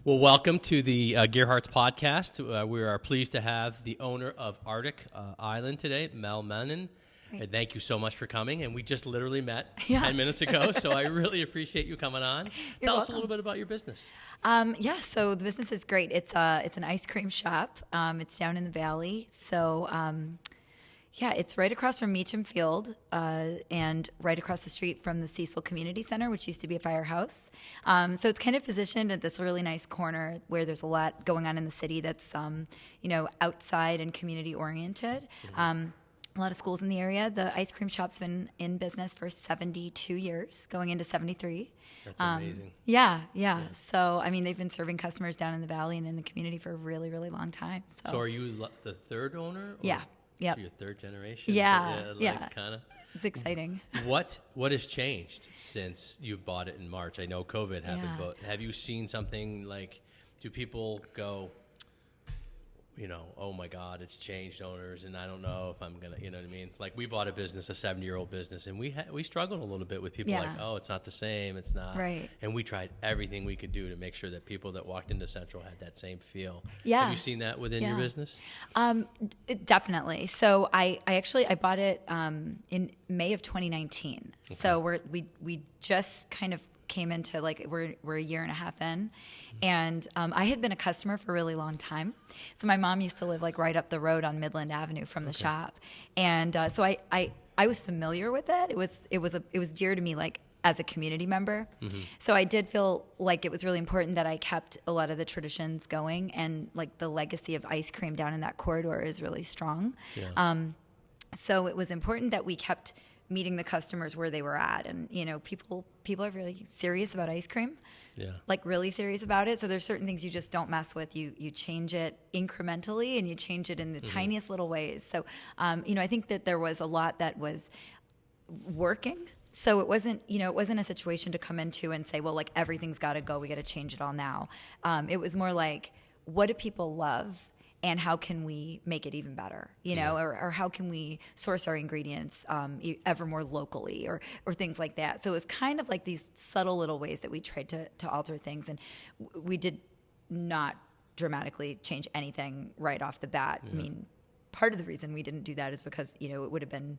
Well, welcome to the Gerharz Podcast. We are pleased to have the owner of Arctic Island today, Mel Menon. And thank you so much for coming. And we just literally met 10 minutes ago, so I really appreciate you coming on. Tell us a little bit about your business. So the business is great. It's an ice cream shop. It's down in the valley. So it's right across from Meacham Field and right across the street from the Cecil Community Center, which used to be a firehouse. So it's kind of positioned at this really nice corner where there's a lot going on in the city that's, outside and community oriented. Mm-hmm. A lot of schools in the area. The ice cream shop's been in business for 72 years, going into 73. That's amazing. Yeah. So, they've been serving customers down in the valley and in the community for a really, really long time. So are you the third owner? Yeah. Yeah. So you're third generation? Yeah. Kind of. It's exciting. What has changed since you've bought it in March? I know COVID happened, but have you seen something like, do people go, oh my God, it's changed owners, and I don't know if I'm going to, you know what I mean? Like, we bought a business, a 70-year-old business, and we struggled a little bit with people like, oh, it's not the same, it's not. Right. And we tried everything we could do to make sure that people that walked into Central had that same feel. Yeah. Have you seen that within your business? Definitely. So I bought it in May of 2019. Okay. So we just kind of came into, we're a year and a half in, and I had been a customer for a really long time. So my mom used to live right up the road on Midland Avenue from the shop, and so I was familiar with it. It was dear to me, as a community member. Mm-hmm. So I did feel like it was really important that I kept a lot of the traditions going, and the legacy of ice cream down in that corridor is really strong. Yeah. So it was important that we kept meeting the customers where they were at, and people are really serious about ice cream, really serious about it. So there's certain things you just don't mess with. You change it incrementally, and you change it in the tiniest little ways. So I think that there was a lot that was working. So it wasn't a situation to come into and say, well, everything's got to go, we got to change it all now. It was more like, what do people love? And how can we make it even better, or how can we source our ingredients ever more locally, or things like that. So it was kind of like these subtle little ways that we tried to alter things. And we did not dramatically change anything right off the bat. Yeah. Part of the reason we didn't do that is because, it would have been,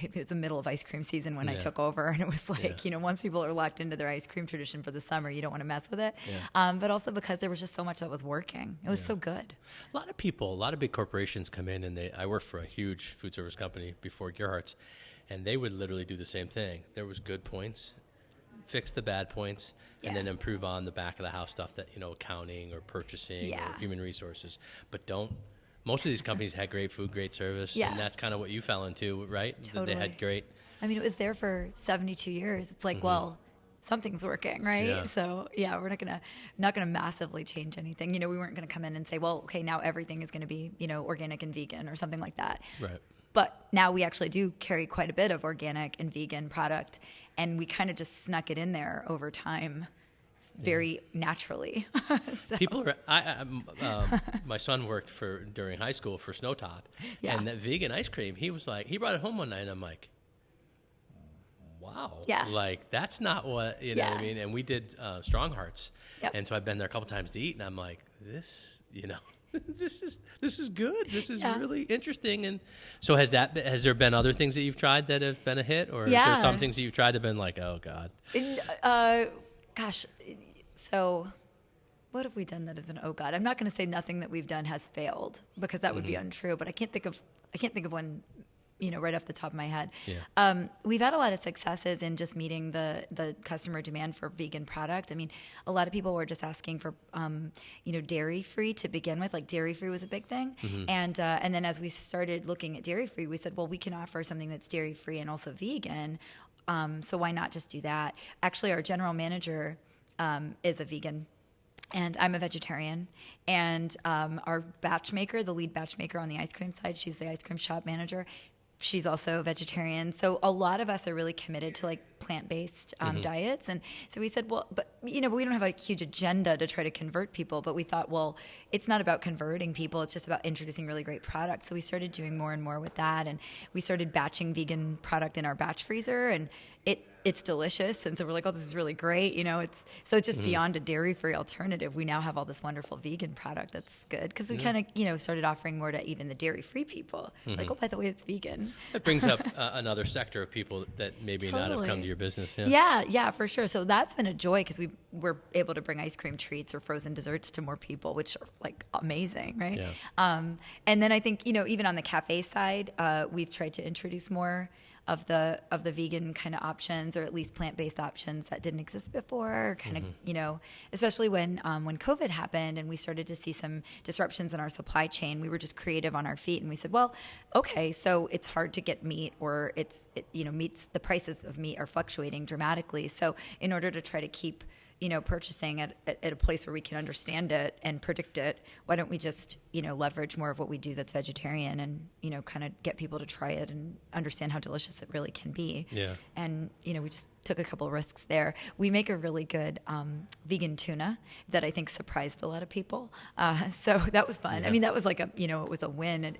it was the middle of ice cream season when I took over, and it was once people are locked into their ice cream tradition for the summer, you don't want to mess with it. Yeah. But also because there was just so much that was working. It was so good. A lot of big corporations come in, and I worked for a huge food service company before Gerharz, and they would literally do the same thing. There was good points, fix the bad points, and then improve on the back of the house stuff that, accounting or purchasing or human resources. But most of these companies had great food, great service, and that's kind of what you fell into, right? Totally. They had great. It was there for 72 years. It's well, something's working, right? Yeah. So we're not gonna massively change anything. We weren't gonna come in and say, well, okay, now everything is gonna be, organic and vegan or something like that. Right. But now we actually do carry quite a bit of organic and vegan product, and we kind of just snuck it in there over time. Very naturally. So. People are. My son worked during high school for Snowtop, and that vegan ice cream. He brought it home one night, and I'm like, wow, that's not what what I mean. And we did Strong Hearts, and so I've been there a couple times to eat, and I'm like, this is good. This is really interesting. And so has there been other things that you've tried that have been a hit, or is there some things that you've tried that have been like, oh God? Gosh, so what have we done that has been, oh God? I'm not going to say nothing that we've done has failed, because that would be untrue, but I can't think of one, right off the top of my head. Yeah. We've had a lot of successes in just meeting the customer demand for vegan product. A lot of people were just asking for, dairy-free to begin with. Dairy-free was a big thing. Mm-hmm. And then as we started looking at dairy-free, we said, well, we can offer something that's dairy-free and also vegan. So why not just do that? Actually, our general manager is a vegan, and I'm a vegetarian. And our batch maker, the lead batch maker on the ice cream side, she's the ice cream shop manager. She's also a vegetarian. So a lot of us are really committed to plant-based diets. And so we said, well, but we don't have a huge agenda to try to convert people, but we thought, well, it's not about converting people. It's just about introducing really great products. So we started doing more and more with that. And we started batching vegan product in our batch freezer, and it's delicious. And so we're like, oh, this is really great. It's just beyond a dairy-free alternative. We now have all this wonderful vegan product that's good because we kind of, started offering more to even the dairy-free people. Like, oh, by the way, it's vegan. It brings up another sector of people that maybe not have come to your business. Yeah, for sure. So that's been a joy because we were able to bring ice cream treats or frozen desserts to more people, which are like amazing, right? Yeah. And then I think, even on the cafe side, we've tried to introduce more of the vegan kind of options, or at least plant-based options that didn't exist before, kind of, especially when COVID happened and we started to see some disruptions in our supply chain. We were just creative on our feet and we said, well, okay, so it's hard to get meat, or meats, the prices of meat are fluctuating dramatically. So in order to try to keep purchasing at a place where we can understand it and predict it, why don't we just, leverage more of what we do that's vegetarian and, kind of get people to try it and understand how delicious it really can be. Yeah. And, we just took a couple of risks there. We make a really good vegan tuna that I think surprised a lot of people. So that was fun. Yeah. I mean, that was like it was a win. And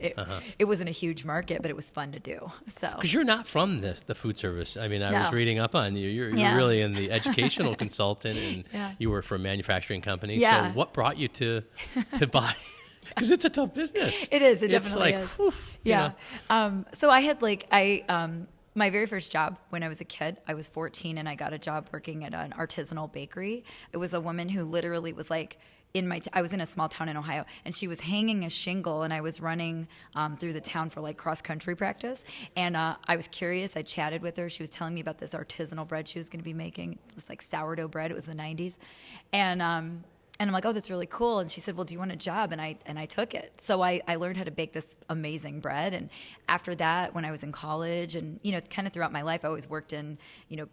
it wasn't a huge market, but it was fun to do. So because you're not from the food service. I mean, I was reading up on you. You're really in the educational consultant, and you work for a manufacturing company. Yeah. So what brought you to buy? Because it's a tough business. It is. It definitely is. Whew, yeah. So I had my very first job when I was a kid, I was 14 and I got a job working at an artisanal bakery. It was a woman who literally was like I was in a small town in Ohio, and she was hanging a shingle, and I was running through the town for like cross country practice. And I was curious. I chatted with her. She was telling me about this artisanal bread she was going to be making. It was like sourdough bread. It was the 90s. And I'm like, oh, that's really cool. And she said, well, do you want a job? And I took it. So I learned how to bake this amazing bread. And after that, when I was in college and, kind of throughout my life, I always worked in,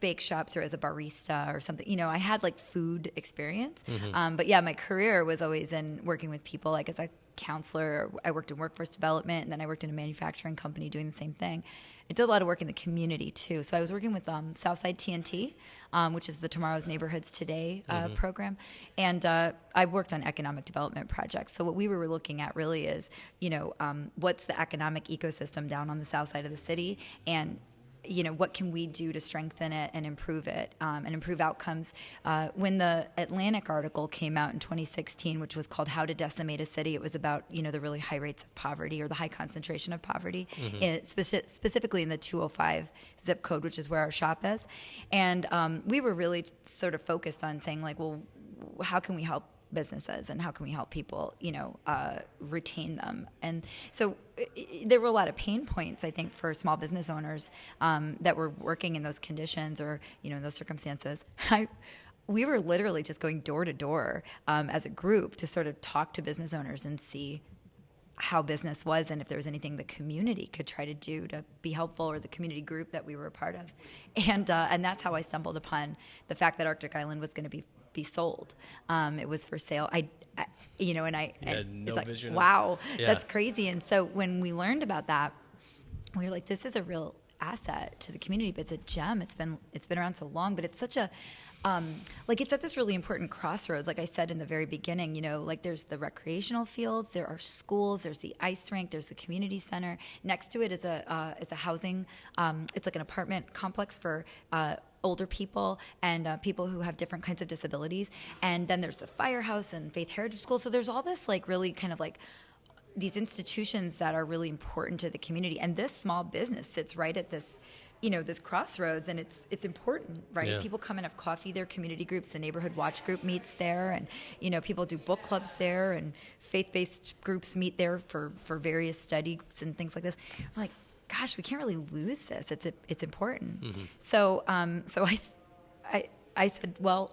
bake shops or as a barista or something. I had like food experience. But yeah, my career was always in working with people, like as a counselor. I worked in workforce development, and then I worked in a manufacturing company doing the same thing. I did a lot of work in the community too. So I was working with Southside TNT, which is the Tomorrow's Neighborhoods Today program, and I worked on economic development projects. So what we were looking at really is, what's the economic ecosystem down on the south side of the city, and what can we do to strengthen it and improve it, and improve outcomes. When the Atlantic article came out in 2016, which was called How to Decimate a City, it was about, the really high rates of poverty, or the high concentration of poverty, specifically in the 205 zip code, which is where our shop is. And we were really sort of focused on saying, like, well, how can we help businesses and how can we help people, retain them? And so there were a lot of pain points, I think, for small business owners that were working in those conditions or, in those circumstances. We were literally just going door to door as a group to sort of talk to business owners and see how business was and if there was anything the community could try to do to be helpful, or the community group that we were a part of. And that's how I stumbled upon the fact that Arctic Island was going to be sold. It was for sale. And it's like, vision. Wow, that's crazy. And so when we learned about that, we were like, this is a real asset to the community, but it's a gem. It's been around so long, but it's such a, it's at this really important crossroads. Like I said in the very beginning, like there's the recreational fields, there are schools, there's the ice rink, there's the community center. Next to it is a housing, it's like an apartment complex for older people and people who have different kinds of disabilities. And then there's the firehouse and Faith Heritage School. So there's all this like really kind of like these institutions that are really important to the community. And this small business sits right at this, this crossroads, and it's important, right? Yeah. People come and have coffee there, community groups, the neighborhood watch group meets there, and, people do book clubs there, and faith-based groups meet there for various studies and things like this. We're like, gosh, we can't really lose this. It's important. Mm-hmm. So I said, well,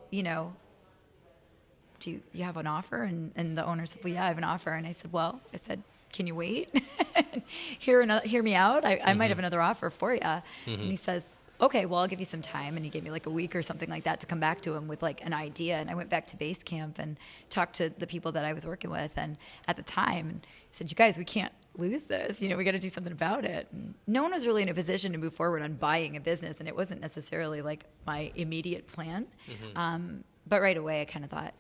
do you have an offer? And the owner said, well, yeah, I have an offer. And I said, can you wait? Hear me out. I might have another offer for you. Mm-hmm. And he says, okay, well, I'll give you some time. And he gave me like a week or something like that to come back to him with like an idea. And I went back to base camp and talked to the people that I was working with. And at the time, and said, you guys, we can't lose this. We got to do something about it. And no one was really in a position to move forward on buying a business. And it wasn't necessarily like my immediate plan. Mm-hmm. But right away, I kind of thought,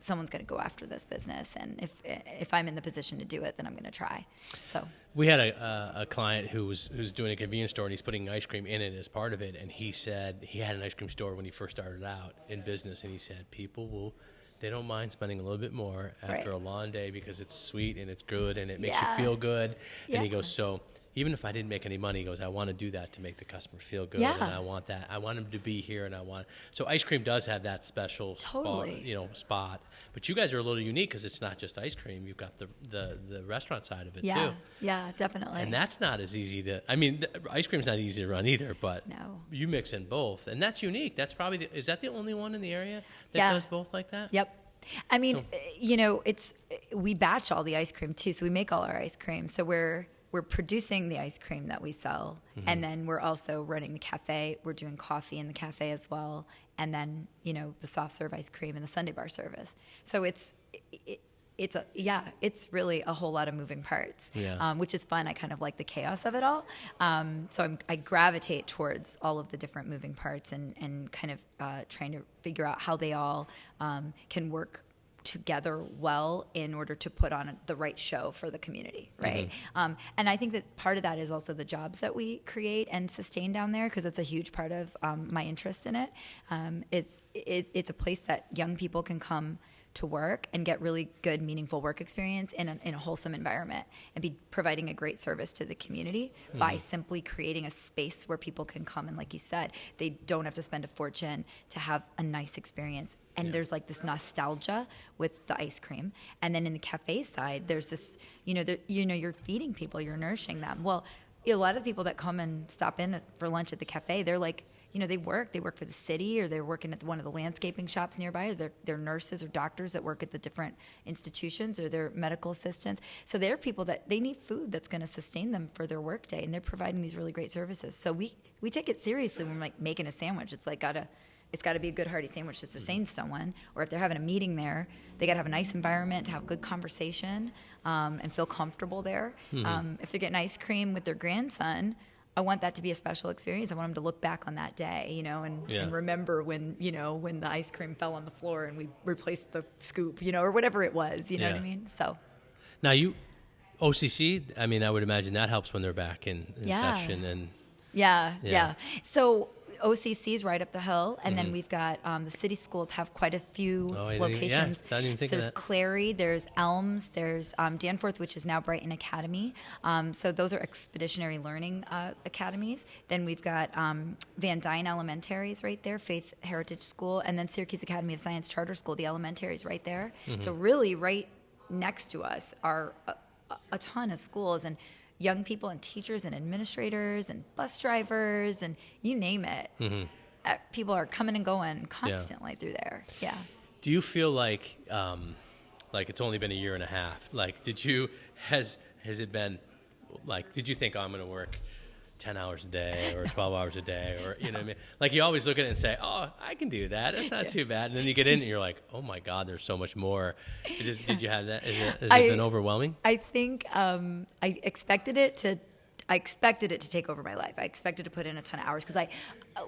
someone's going to go after this business. And if I'm in the position to do it, then I'm going to try. So we had a client who's doing a convenience store, and he's putting ice cream in it as part of it. And he said he had an ice cream store when he first started out in business, and he said they don't mind spending a little bit more after a long day because it's sweet and it's good and it makes you feel good. Yeah. And he goes, so even if I didn't make any money, he goes, I want to do that to make the customer feel good. And I want that. I want him to be here, and so ice cream does have that special spot. But you guys are a little unique because it's not just ice cream. You've got the restaurant side of it too. Yeah, definitely. And that's not as easy to, ice cream's not easy to run either, but you mix in both. And that's unique. That's probably, is that the only one in the area that does both like that? Yep. We batch all the ice cream too. So we make all our ice cream. So we're producing the ice cream that we sell, and then we're also running the cafe. We're doing coffee in the cafe as well, and then the soft serve ice cream and the Sunday bar service. So it's really a whole lot of moving parts, which is fun. I kind of like the chaos of it all. So I gravitate towards all of the different moving parts and kind of trying to figure out how they all can work together well in order to put on the right show for the community, right? And I think that part of that is also the jobs that we create and sustain down there, because it's a huge part of my interest in it. It's a place that young people can come to work and get really good, meaningful work experience in a wholesome environment, and be providing a great service to the community by simply creating a space where people can come. And like you said, they don't have to spend a fortune to have a nice experience. And there's like this nostalgia with the ice cream. And then in the cafe side, there's this, you're feeding people, you're nourishing them. Well, a lot of the people that come and stop in for lunch at the cafe, they're like, they work for the city, or they're working at one of the landscaping shops nearby, or they're nurses or doctors that work at the different institutions, or they're medical assistants. So they're people that they need food that's going to sustain them for their work day, and they're providing these really great services. So we take it seriously when we're like making a sandwich. It's like it's got to be a good hearty sandwich to sustain someone. Or if they're having a meeting there, they got to have a nice environment to have good conversation and feel comfortable there. If they're getting ice cream with their grandson, I want that to be a special experience. I want them to look back on that day, and remember when the ice cream fell on the floor and we replaced the scoop, or whatever it was, you know what I mean? So now OCC, I would imagine that helps when they're back in session. And yeah. So OCC is right up the hill, and then we've got the city schools have quite a few locations. I didn't even think there's of that. Clary, there's Elms, there's Danforth, which is now Brighton Academy. So those are expeditionary learning academies. Then we've got Van Dyne Elementaries right there, Faith Heritage School, and then Syracuse Academy of Science Charter School. The elementaries right there. So really, right next to us are a ton of schools, and young people and teachers and administrators and bus drivers and you name it. People are coming and going constantly through there. Yeah. Do you feel like it's only been a year and a half? Like, has it been like, did you think, I'm going to work 10 hours a day or 12 hours a day, or what I mean? Like, you always look at it and say, oh, I can do that. That's not too bad. And then you get in and you're like, oh my God, there's so much more. Did you have that? Has it been overwhelming? I think I expected it to take over my life. I expected to put in a ton of hours, because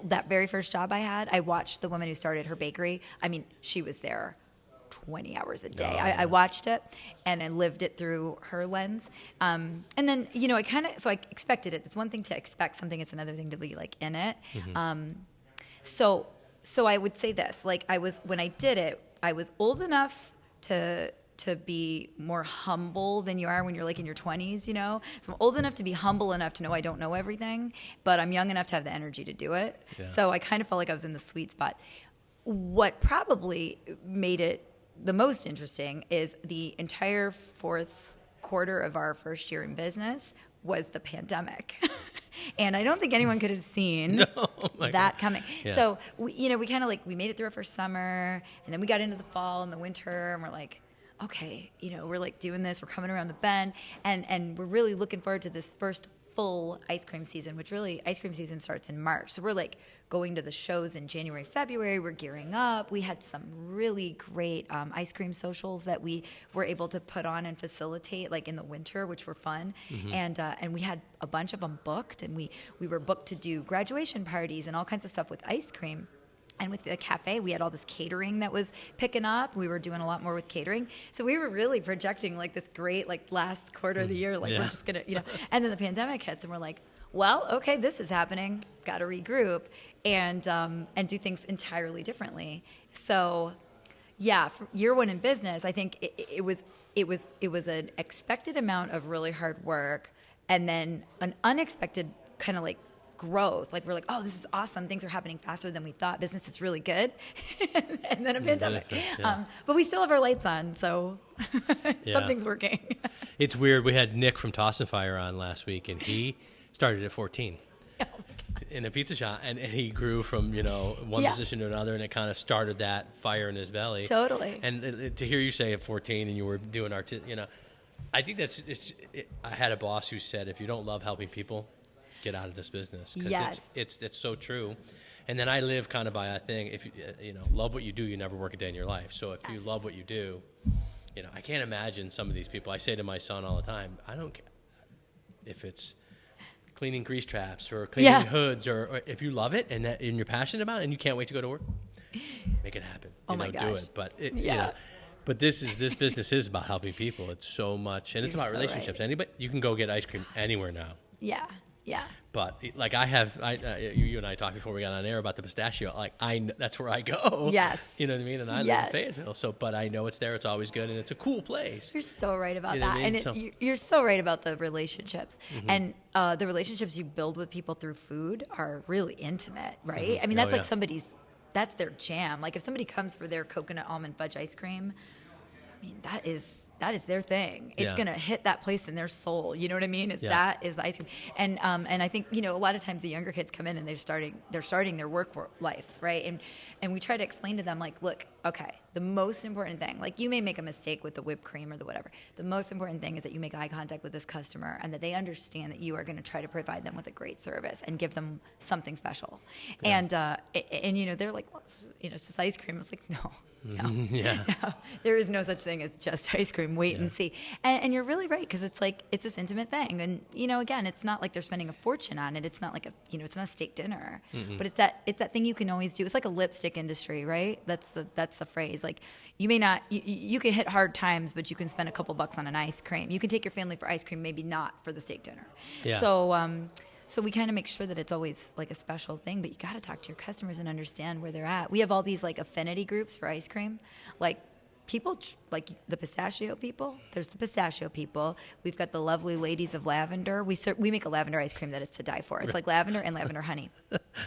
that very first job I had, I watched the woman who started her bakery. She was there 20 hours a day. I watched it and I lived it through her lens. And then, I expected it. It's one thing to expect something. It's another thing to be like in it. So I would say this, when I did it, I was old enough to be more humble than you are when you're like in your 20s, So I'm old enough to be humble enough to know I don't know everything, but I'm young enough to have the energy to do it. Yeah. So I kind of felt like I was in the sweet spot. What probably made it the most interesting is the entire fourth quarter of our first year in business was the pandemic. And I don't think anyone could have seen that coming. Yeah. So we kind of we made it through our first summer, and then we got into the fall and the winter, and we're like, okay, we're doing this, we're coming around the bend, and we're really looking forward to this first full ice cream season, which really ice cream season starts in March. So we're going to the shows in January, February. We're gearing up. We had some really great ice cream socials that we were able to put on and facilitate in the winter, which were fun. And we had a bunch of them booked, and we were booked to do graduation parties and all kinds of stuff with ice cream. And with the cafe, we had all this catering that was picking up. We were doing a lot more with catering. So we were really projecting like this great, like last quarter of the year, like we're just going to, and then the pandemic hits and we're like, well, okay, this is happening. Got to regroup and do things entirely differently. So yeah, for year one in business, I think it was an expected amount of really hard work and then an unexpected kind of like growth. Like we're like, oh, this is awesome. Things are happening faster than we thought. Business is really good. And then a pandemic. But we still have our lights on, so something's working. It's weird. We had Nick from Toss and Fire on last week, and he started at 14 in a pizza shop, and he grew from, one position to another, and it kind of started that fire in his belly. Totally. And to hear you say at 14 and you were doing I think I had a boss who said, if you don't love helping people, get out of this business, because it's so true. And then I live kind of by a thing: if you love what you do, you never work a day in your life. So if you love what you do, I can't imagine some of these people. I say to my son all the time, I don't care if it's cleaning grease traps or cleaning hoods, or if you love it and you're passionate about it and you can't wait to go to work, make it happen. Oh my gosh. Do it. But but this business is about helping people. It's so much, and it's about relationships. Right. Anybody, you can go get ice cream anywhere now. Yeah. Yeah. But like you and I talked before we got on air about the pistachio. Like that's where I go. Yes. You know what I mean? And I live in Fayetteville. So, but I know it's there. It's always good, and it's a cool place. You're so right about that. I mean? And you're so right about the relationships. Mm-hmm. And the relationships you build with people through food are really intimate, right? Mm-hmm. I mean, that's that's their jam. Like if somebody comes for their coconut almond fudge ice cream, I mean, that is their thing. It's going to hit that place in their soul. You know what I mean? That is the ice cream. And I think, a lot of times the younger kids come in and they're starting their work lives, right? And we try to explain to them, like, look, okay, the most important thing, like you may make a mistake with the whipped cream or the whatever. The most important thing is that you make eye contact with this customer and that they understand that you are going to try to provide them with a great service and give them something special. Yeah. And they're like, well, it's just ice cream. It's like, no. No, there is no such thing as just ice cream. Wait and see. And you're really right, because it's like it's this intimate thing. And again, it's not like they're spending a fortune on it. It's not like it's not a steak dinner. Mm-hmm. But it's that thing you can always do. It's like a lipstick industry, right? That's the phrase. Like you may not you can hit hard times, but you can spend a couple bucks on an ice cream. You can take your family for ice cream, maybe not for the steak dinner. Yeah. So we kind of make sure that it's always like a special thing, but you got to talk to your customers and understand where they're at. We have all these like affinity groups for ice cream, like people like the pistachio people. There's the pistachio people. We've got the lovely ladies of lavender. We make a lavender ice cream that is to die for. It's like lavender and lavender honey.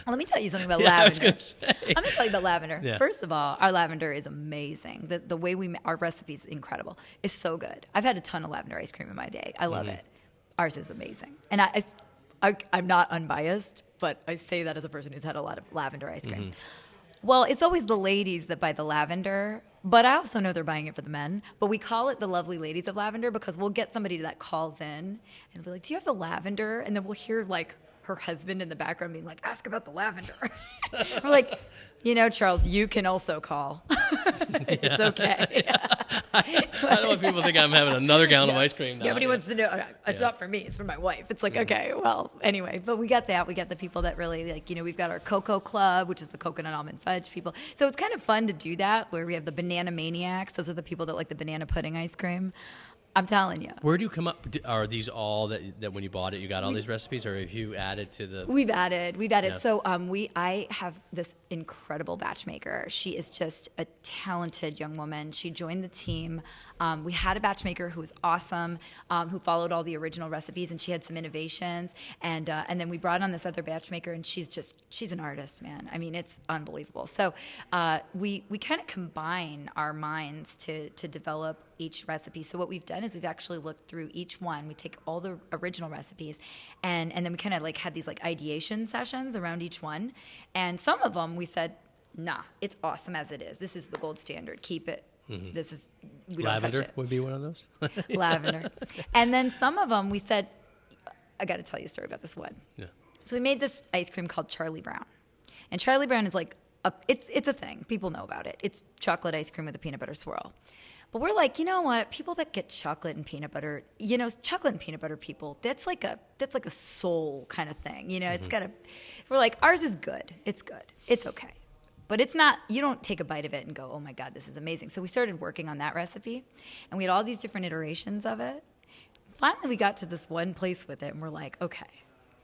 Let me tell you something about lavender. I'm going to tell you about lavender. Yeah. First of all, our lavender is amazing. The way our recipe is incredible. It's so good. I've had a ton of lavender ice cream in my day. I love it. Ours is amazing. And I'm not unbiased, but I say that as a person who's had a lot of lavender ice cream. Mm-hmm. Well, it's always the ladies that buy the lavender, but I also know they're buying it for the men. But we call it the lovely ladies of lavender because we'll get somebody that calls in and be like, do you have the lavender? And then we'll hear like her husband in the background being like, ask about the lavender. We're like, Charles, you can also call. It's okay. I don't want people to think I'm having another gallon of ice cream now. Nobody wants to know. It's not for me. It's for my wife. It's like, okay, well, anyway. But we got that. We got the people that really, like, we've got our Cocoa Club, which is the coconut almond fudge people. So it's kind of fun to do that, where we have the banana maniacs. Those are the people that like the banana pudding ice cream. I'm telling you. Where do you come up? Are these all that when you bought it, you got all these recipes, or have you added to the? We've added. Yeah. So I have this incredible batch maker. She is just a talented young woman. She joined the team. We had a batch maker who was awesome, who followed all the original recipes, and she had some innovations. And then we brought on this other batch maker, and she's an artist, man. I mean, it's unbelievable. So we kind of combine our minds to develop each recipe. So what we've done is we've actually looked through each one. We take all the original recipes, and then we kind of like had these like ideation sessions around each one. And some of them we said, nah, it's awesome as it is. This is the gold standard. Keep it. Mm-hmm. We don't touch it. Would be one of those. Lavender. And then some of them we said, I got to tell you a story about this one. Yeah. So we made this ice cream called Charlie Brown. And Charlie Brown is like, it's a thing. People know about it. It's chocolate ice cream with a peanut butter swirl. But we're like, you know what? People that get chocolate and peanut butter, chocolate and peanut butter people, that's like a soul kind of thing. It's got we're like, ours is good. It's good. It's okay. But it's not, you don't take a bite of it and go, oh my God, this is amazing. So we started working on that recipe, and we had all these different iterations of it. Finally, we got to this one place with it, and we're like, okay,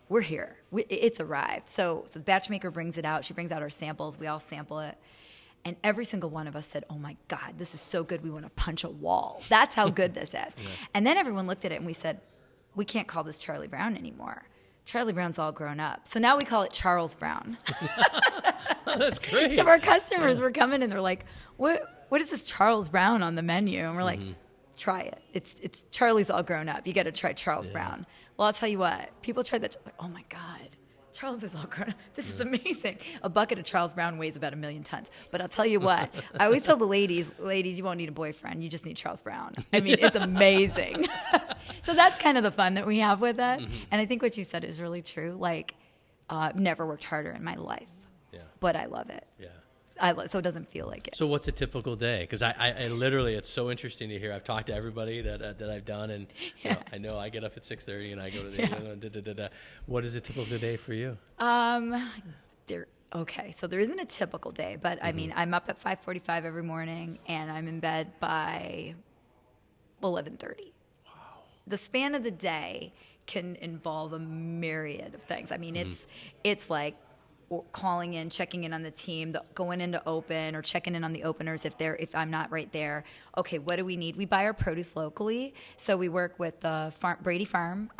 we're here. It's arrived. So the batch maker brings it out. She brings out our samples. We all sample it. And every single one of us said, oh my God, this is so good. We want to punch a wall. That's how good this is. Yeah. And then everyone looked at it and we said, we can't call this Charlie Brown anymore. Charlie Brown's all grown up. So now we call it Charles Brown. That's great. So our customers were coming and they're like, what is this Charles Brown on the menu? And we're like, try it. It's Charlie's all grown up. You got to try Charles Brown. Well, I'll tell you what. People tried that. Like, oh my God. Charles is all grown up. This is amazing. A bucket of Charles Brown weighs about 1 million tons. But I'll tell you what, I always tell the ladies, you won't need a boyfriend. You just need Charles Brown. I mean, it's amazing. So that's kind of the fun that we have with it. And I think what you said is really true. Like, never worked harder in my life. Yeah. But I love it. Yeah. So it doesn't feel like it. So what's a typical day? Because I literally, it's so interesting to hear. I've talked to everybody that I've done, and I know I get up at 6:30 and I go to the What is a typical day for you? Okay, so there isn't a typical day, but I mean, I'm up at 5:45 every morning, and I'm in bed by 11:30. Wow. The span of the day can involve a myriad of things. I mean, it's like calling in, checking in on the team, going into open or checking in on the openers if I'm not right there. Okay, what do we need? We buy our produce locally, so we work with the Brady Farm.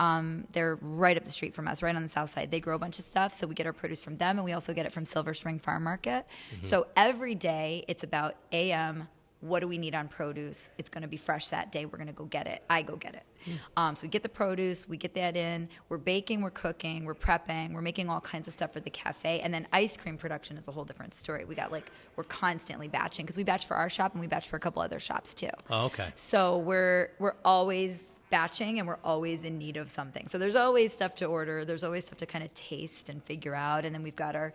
They're right up the street from us, right on the south side. They grow a bunch of stuff, so we get our produce from them, and we also get it from Silver Spring Farm Market. So every day it's about AM. What do we need on produce? It's going to be fresh that day. We're going to go get it. I go get it. So we get the produce. We get that in. We're baking. We're cooking. We're prepping. We're making all kinds of stuff for the cafe. And then ice cream production is a whole different story. We're constantly batching because we batch for our shop and we batch for a couple other shops too. Oh, okay. So we're always batching, and we're always in need of something. So there's always stuff to order. There's always stuff to kind of taste and figure out. And then we've got our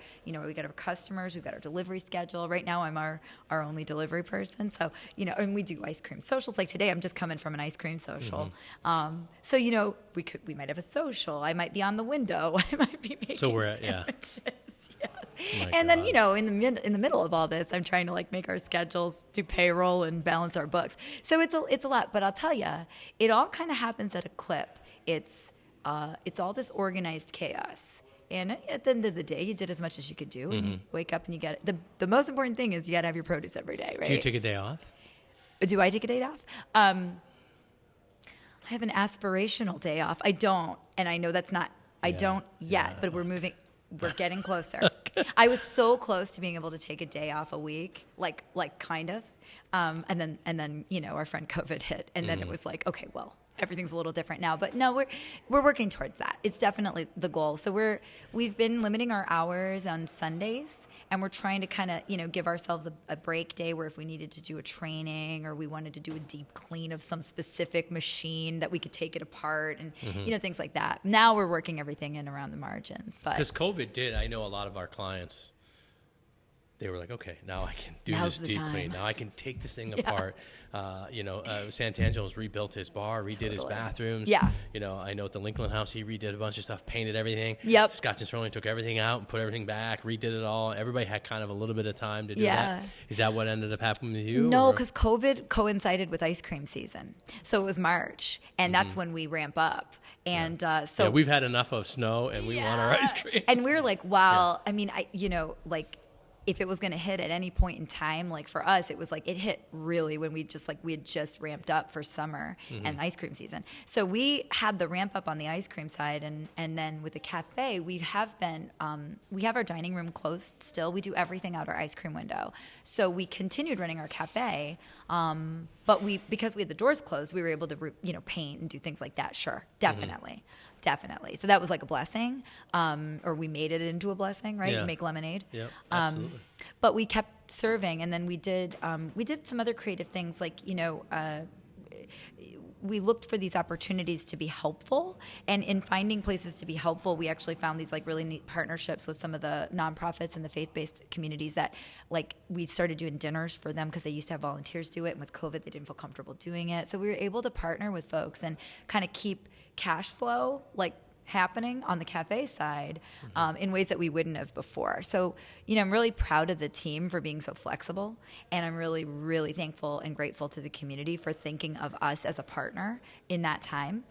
customers. We've got our delivery schedule. Right now, I'm our only delivery person. So, and we do ice cream socials. Like today, I'm just coming from an ice cream social. So, we might have a social. I might be on the window. I might be making sandwiches. Yes. And then, in the middle of all this, I'm trying to make our schedules, do payroll, and balance our books. So it's a lot. But I'll tell you, it all kind of happens at a clip. It's all this organized chaos. And at the end of the day, you did as much as you could do. And you wake up and you get it. The most important thing is you got to have your produce every day, right? Do you take a day off? Do I take a day off? I have an aspirational day off. I don't, and I know that's not. I don't yet, but we're moving. We're getting closer. Okay. I was so close to being able to take a day off a week, like kind of, and then our friend COVID hit, and then it was like, okay, well, everything's a little different now. But no, we're working towards that. It's definitely the goal. So we've been limiting our hours on Sundays. And we're trying to kind of, give ourselves a break day where if we needed to do a training or we wanted to do a deep clean of some specific machine that we could take it apart and, things like that. Now we're working everything in around the margins. Because COVID did, I know a lot of our clients, they were like, okay, now I can do this deep clean. Now I can take this thing apart. Santangelo's rebuilt his bar, redid his bathrooms. Yeah. I know at the Lincoln House, he redid a bunch of stuff, painted everything. Yep. Scotch and Sterling took everything out and put everything back, redid it all. Everybody had kind of a little bit of time to do that. Is that what ended up happening with you? No, because COVID coincided with ice cream season. So it was March, and that's when we ramp up. And so we've had enough of snow, and we want our ice cream. And we were like, wow. I mean, if it was going to hit at any point in time, for us, it was it hit really when we had just ramped up for summer and ice cream season. So we had the ramp up on the ice cream side, and then with the cafe, we have our dining room closed still. We do everything out our ice cream window. So we continued running our cafe, but because we had the doors closed, we were able to paint and do things like that. Sure, definitely. Definitely. So that was like a blessing, or we made it into a blessing, right? Yeah. Make lemonade. Yeah, absolutely. But we kept serving, and then we did some other creative things, we looked for these opportunities to be helpful, and in finding places to be helpful, we actually found these really neat partnerships with some of the nonprofits and the faith-based communities that we started doing dinners for them because they used to have volunteers do it, and with COVID they didn't feel comfortable doing it. So we were able to partner with folks and kind of keep cash flow happening on the cafe side in ways that we wouldn't have before. So, I'm really proud of the team for being so flexible, and I'm really, really thankful and grateful to the community for thinking of us as a partner in that time.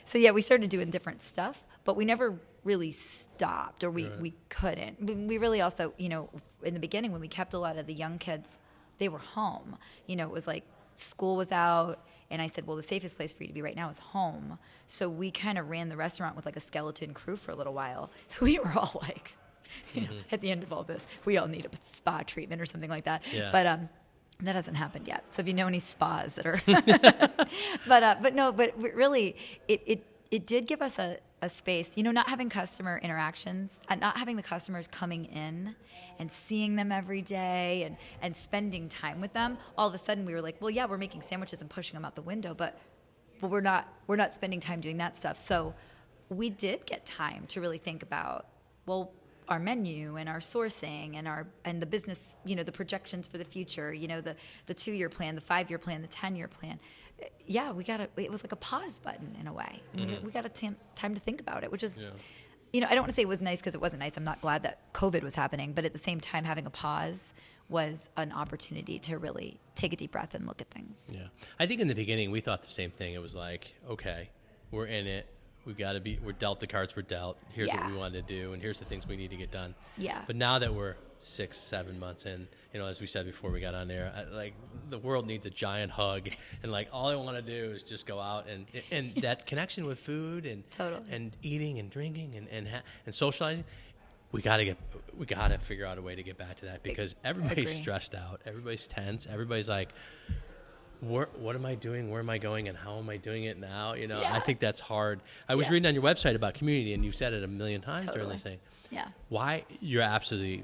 So yeah, we started doing different stuff, but we never really stopped, or we couldn't. We really also, in the beginning when we kept a lot of the young kids, they were home. It was like school was out, and I said, well, the safest place for you to be right now is home. So we kind of ran the restaurant with like a skeleton crew for a little while. So we were all like, at the end of all this, we all need a spa treatment or something like that. Yeah. But that hasn't happened yet. So if you know any spas that are, but really, it did give us a space, not having customer interactions and not having the customers coming in and seeing them every day and spending time with them. All of a sudden we were like, well, yeah, we're making sandwiches and pushing them out the window, but we're not spending time doing that stuff. So we did get time to really think about, well, our menu and our sourcing and the business, the projections for the future, the 2-year plan, the 5-year plan, the 10-year plan. Yeah, it was like a pause button in a way. We got time to think about it, which is, I don't want to say it was nice because it wasn't nice. I'm not glad that COVID was happening, but at the same time, having a pause was an opportunity to really take a deep breath and look at things. Yeah. I think in the beginning, we thought the same thing. It was like, okay, we're in it. We're dealt the cards we're dealt. Here's what we want to do, and here's the things we need to get done. Yeah. But now that we're 6-7 months in, as we said before we got on there, the world needs a giant hug, and all I want to do is just go out and that connection with food and totally. And eating and drinking and socializing. We got to figure out a way to get back to that, because everybody's stressed out, everybody's tense, everybody's like, what am I doing? Where am I going? And how am I doing it now? I think that's hard. I was reading on your website about community, and you've said it a million times during this thing. Yeah. Why? You're obviously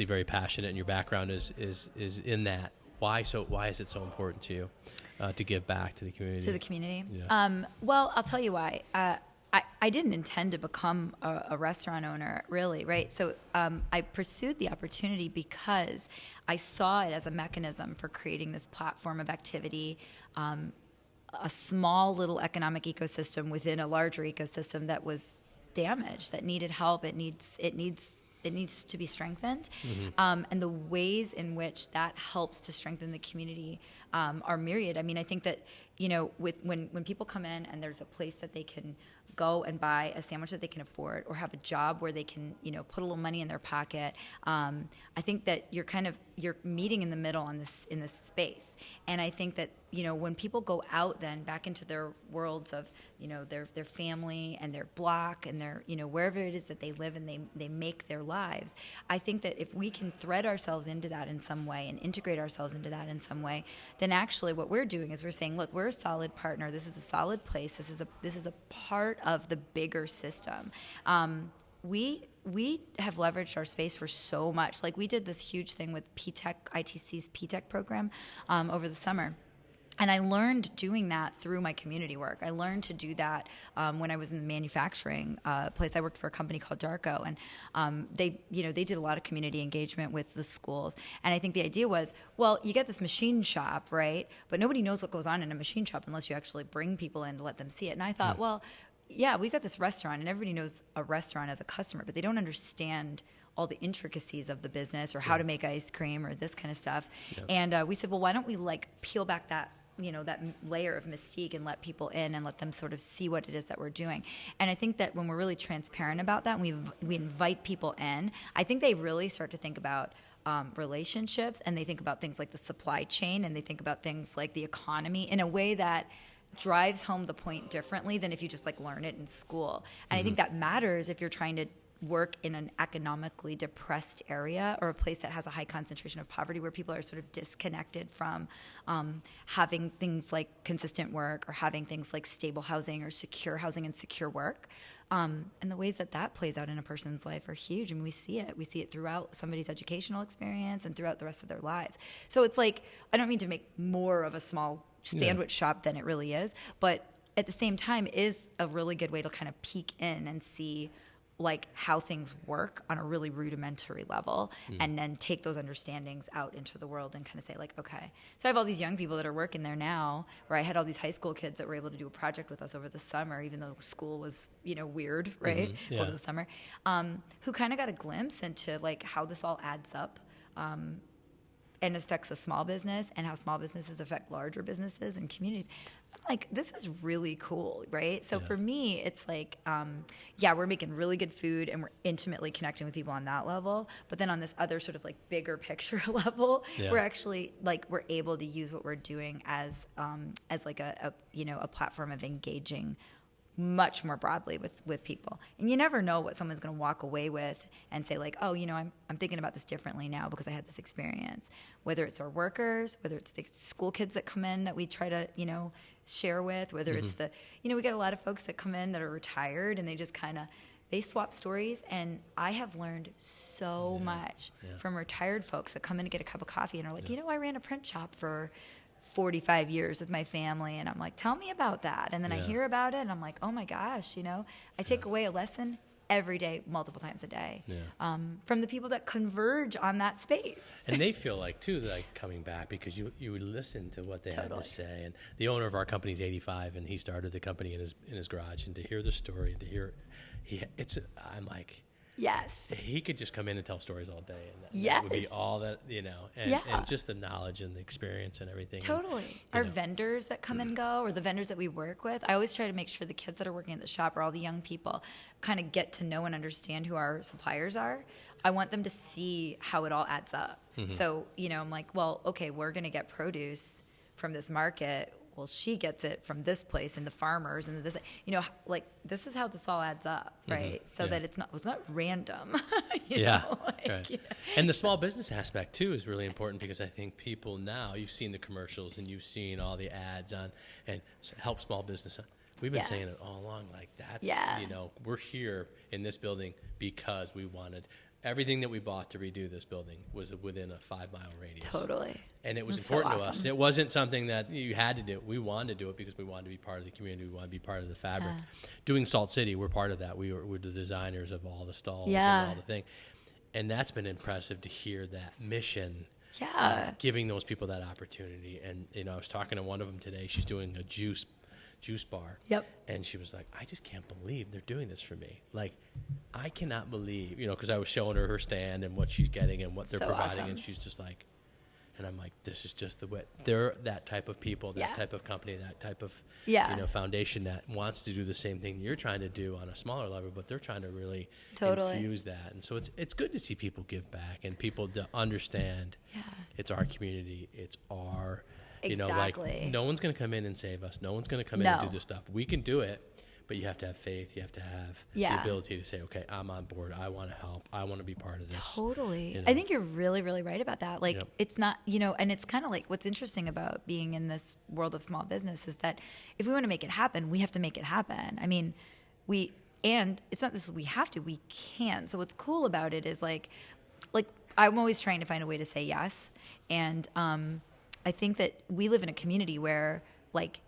very passionate, and your background is in that. Why is it so important to you to give back to the community? To the community? Yeah. Well, I'll tell you why. I didn't intend to become a restaurant owner, really, right? So I pursued the opportunity because I saw it as a mechanism for creating this platform of activity, a small little economic ecosystem within a larger ecosystem that was damaged, that needed help. It needs to be strengthened. And the ways in which that helps to strengthen the community are myriad. I mean, I think that, when people come in and there's a place that they can go and buy a sandwich that they can afford, or have a job where they can, put a little money in their pocket, I think that you're meeting in the middle in this space. And I think that, when people go out then back into their worlds of, their family and their block and their, wherever it is that they live and they make their lives, I think that if we can thread ourselves into that in some way and integrate ourselves into that in some way, then actually what we're doing is we're saying, look, we're a solid partner. This is a solid place. This is a part of the bigger system. We have leveraged our space for so much. Like, we did this huge thing with ITC's P-Tech program over the summer. And I learned doing that through my community work. I learned to do that when I was in the manufacturing place. I worked for a company called Darko, and they did a lot of community engagement with the schools. And I think the idea was, well, you get this machine shop, right? But nobody knows what goes on in a machine shop unless you actually bring people in to let them see it. And I thought, well, yeah, we've got this restaurant, and everybody knows a restaurant as a customer, but they don't understand all the intricacies of the business or how to make ice cream or this kind of stuff. And we said, well, why don't we peel back that layer of mystique and let people in and let them sort of see what it is that we're doing. And I think that when we're really transparent about that, and we invite people in, I think they really start to think about relationships, and they think about things like the supply chain, and they think about things like the economy in a way that drives home the point differently than if you just learn it in school. And I think that matters if you're trying to work in an economically depressed area, or a place that has a high concentration of poverty, where people are sort of disconnected from having things like consistent work, or having things like stable housing or secure housing and secure work. And the ways that plays out in a person's life are huge. I mean, we see it throughout somebody's educational experience and throughout the rest of their lives. So it's I don't mean to make more of a small sandwich shop than it really is, but at the same time, it is a really good way to kind of peek in and see, like how things work on a really rudimentary level, and then take those understandings out into the world and kind of say like, okay, so I have all these young people that are working there now, or I had all these high school kids that were able to do a project with us over the summer, even though school was, weird, right? Over the summer, who kind of got a glimpse into like how this all adds up. And affects a small business, and how small businesses affect larger businesses and communities. Like, this is really cool, right? So for me, it's like, we're making really good food and we're intimately connecting with people on that level. But then on this other sort of like bigger picture level, we're actually like, we're able to use what we're doing as like a platform of engaging much more broadly with people. And you never know what someone's going to walk away with and say like, oh, I'm thinking about this differently now because I had this experience. Whether it's our workers, whether it's the school kids that come in that we try to, share with, whether it's the, we get a lot of folks that come in that are retired and they just they swap stories. And I have learned so much from retired folks that come in to get a cup of coffee and are like, I ran a print shop for 45 years with my family. And I'm like, tell me about that. And then I hear about it and I'm like, oh my gosh, I take away a lesson every day, multiple times a day, from the people that converge on that space. And they feel like, too, like coming back because you would listen to what they had to say. And the owner of our company is 85, and he started the company in his garage. And to hear the story, to hear, I'm like, yes, he could just come in and tell stories all day, and that would be all that, and just the knowledge and the experience and everything. Totally. Our vendors that come and go, or the vendors that we work with, I always try to make sure the kids that are working at the shop or all the young people kind of get to know and understand who our suppliers are. I want them to see how it all adds up. So, I'm like, well, okay, we're going to get produce from this market. Well, she gets it from this place and the farmers and this, like this is how this all adds up, right? So that it's not random. Right. And the small business aspect too is really important because I think people now, you've seen the commercials and you've seen all the ads on and help small business. We've been saying it all along, like that's, we're here in this building because we wanted everything that we bought to redo this building was within a 5-mile radius. Totally. And it was important to us. It wasn't something that you had to do. We wanted to do it because we wanted to be part of the community. We wanted to be part of the fabric. Doing Salt City, we're part of that. We're the designers of all the stalls and all the thing. And that's been impressive to hear that mission. Giving those people that opportunity. And, I was talking to one of them today. She's doing a juice bar. And she was like, I just can't believe they're doing this for me. Like, I cannot believe, because I was showing her stand and what she's getting and what they're providing. Awesome. And she's just like, and I'm like, this is just the way. They're that type of people, that type of company, that type of, foundation that wants to do the same thing you're trying to do on a smaller level, but they're trying to really infuse that. And so it's good to see people give back and people to understand it's our community, it's our... like no one's going to come in and save us. No one's going to come in and do this stuff. We can do it, but you have to have faith. You have to have the ability to say, okay, I'm on board. I want to help. I want to be part of this. Totally. I think you're really, really right about that. Like, it's not, and it's kind of like what's interesting about being in this world of small business is that if we want to make it happen, we have to make it happen. I mean, and it's not this, we have to, we can. So what's cool about it is like I'm always trying to find a way to say yes. And, I think that we live in a community where, like,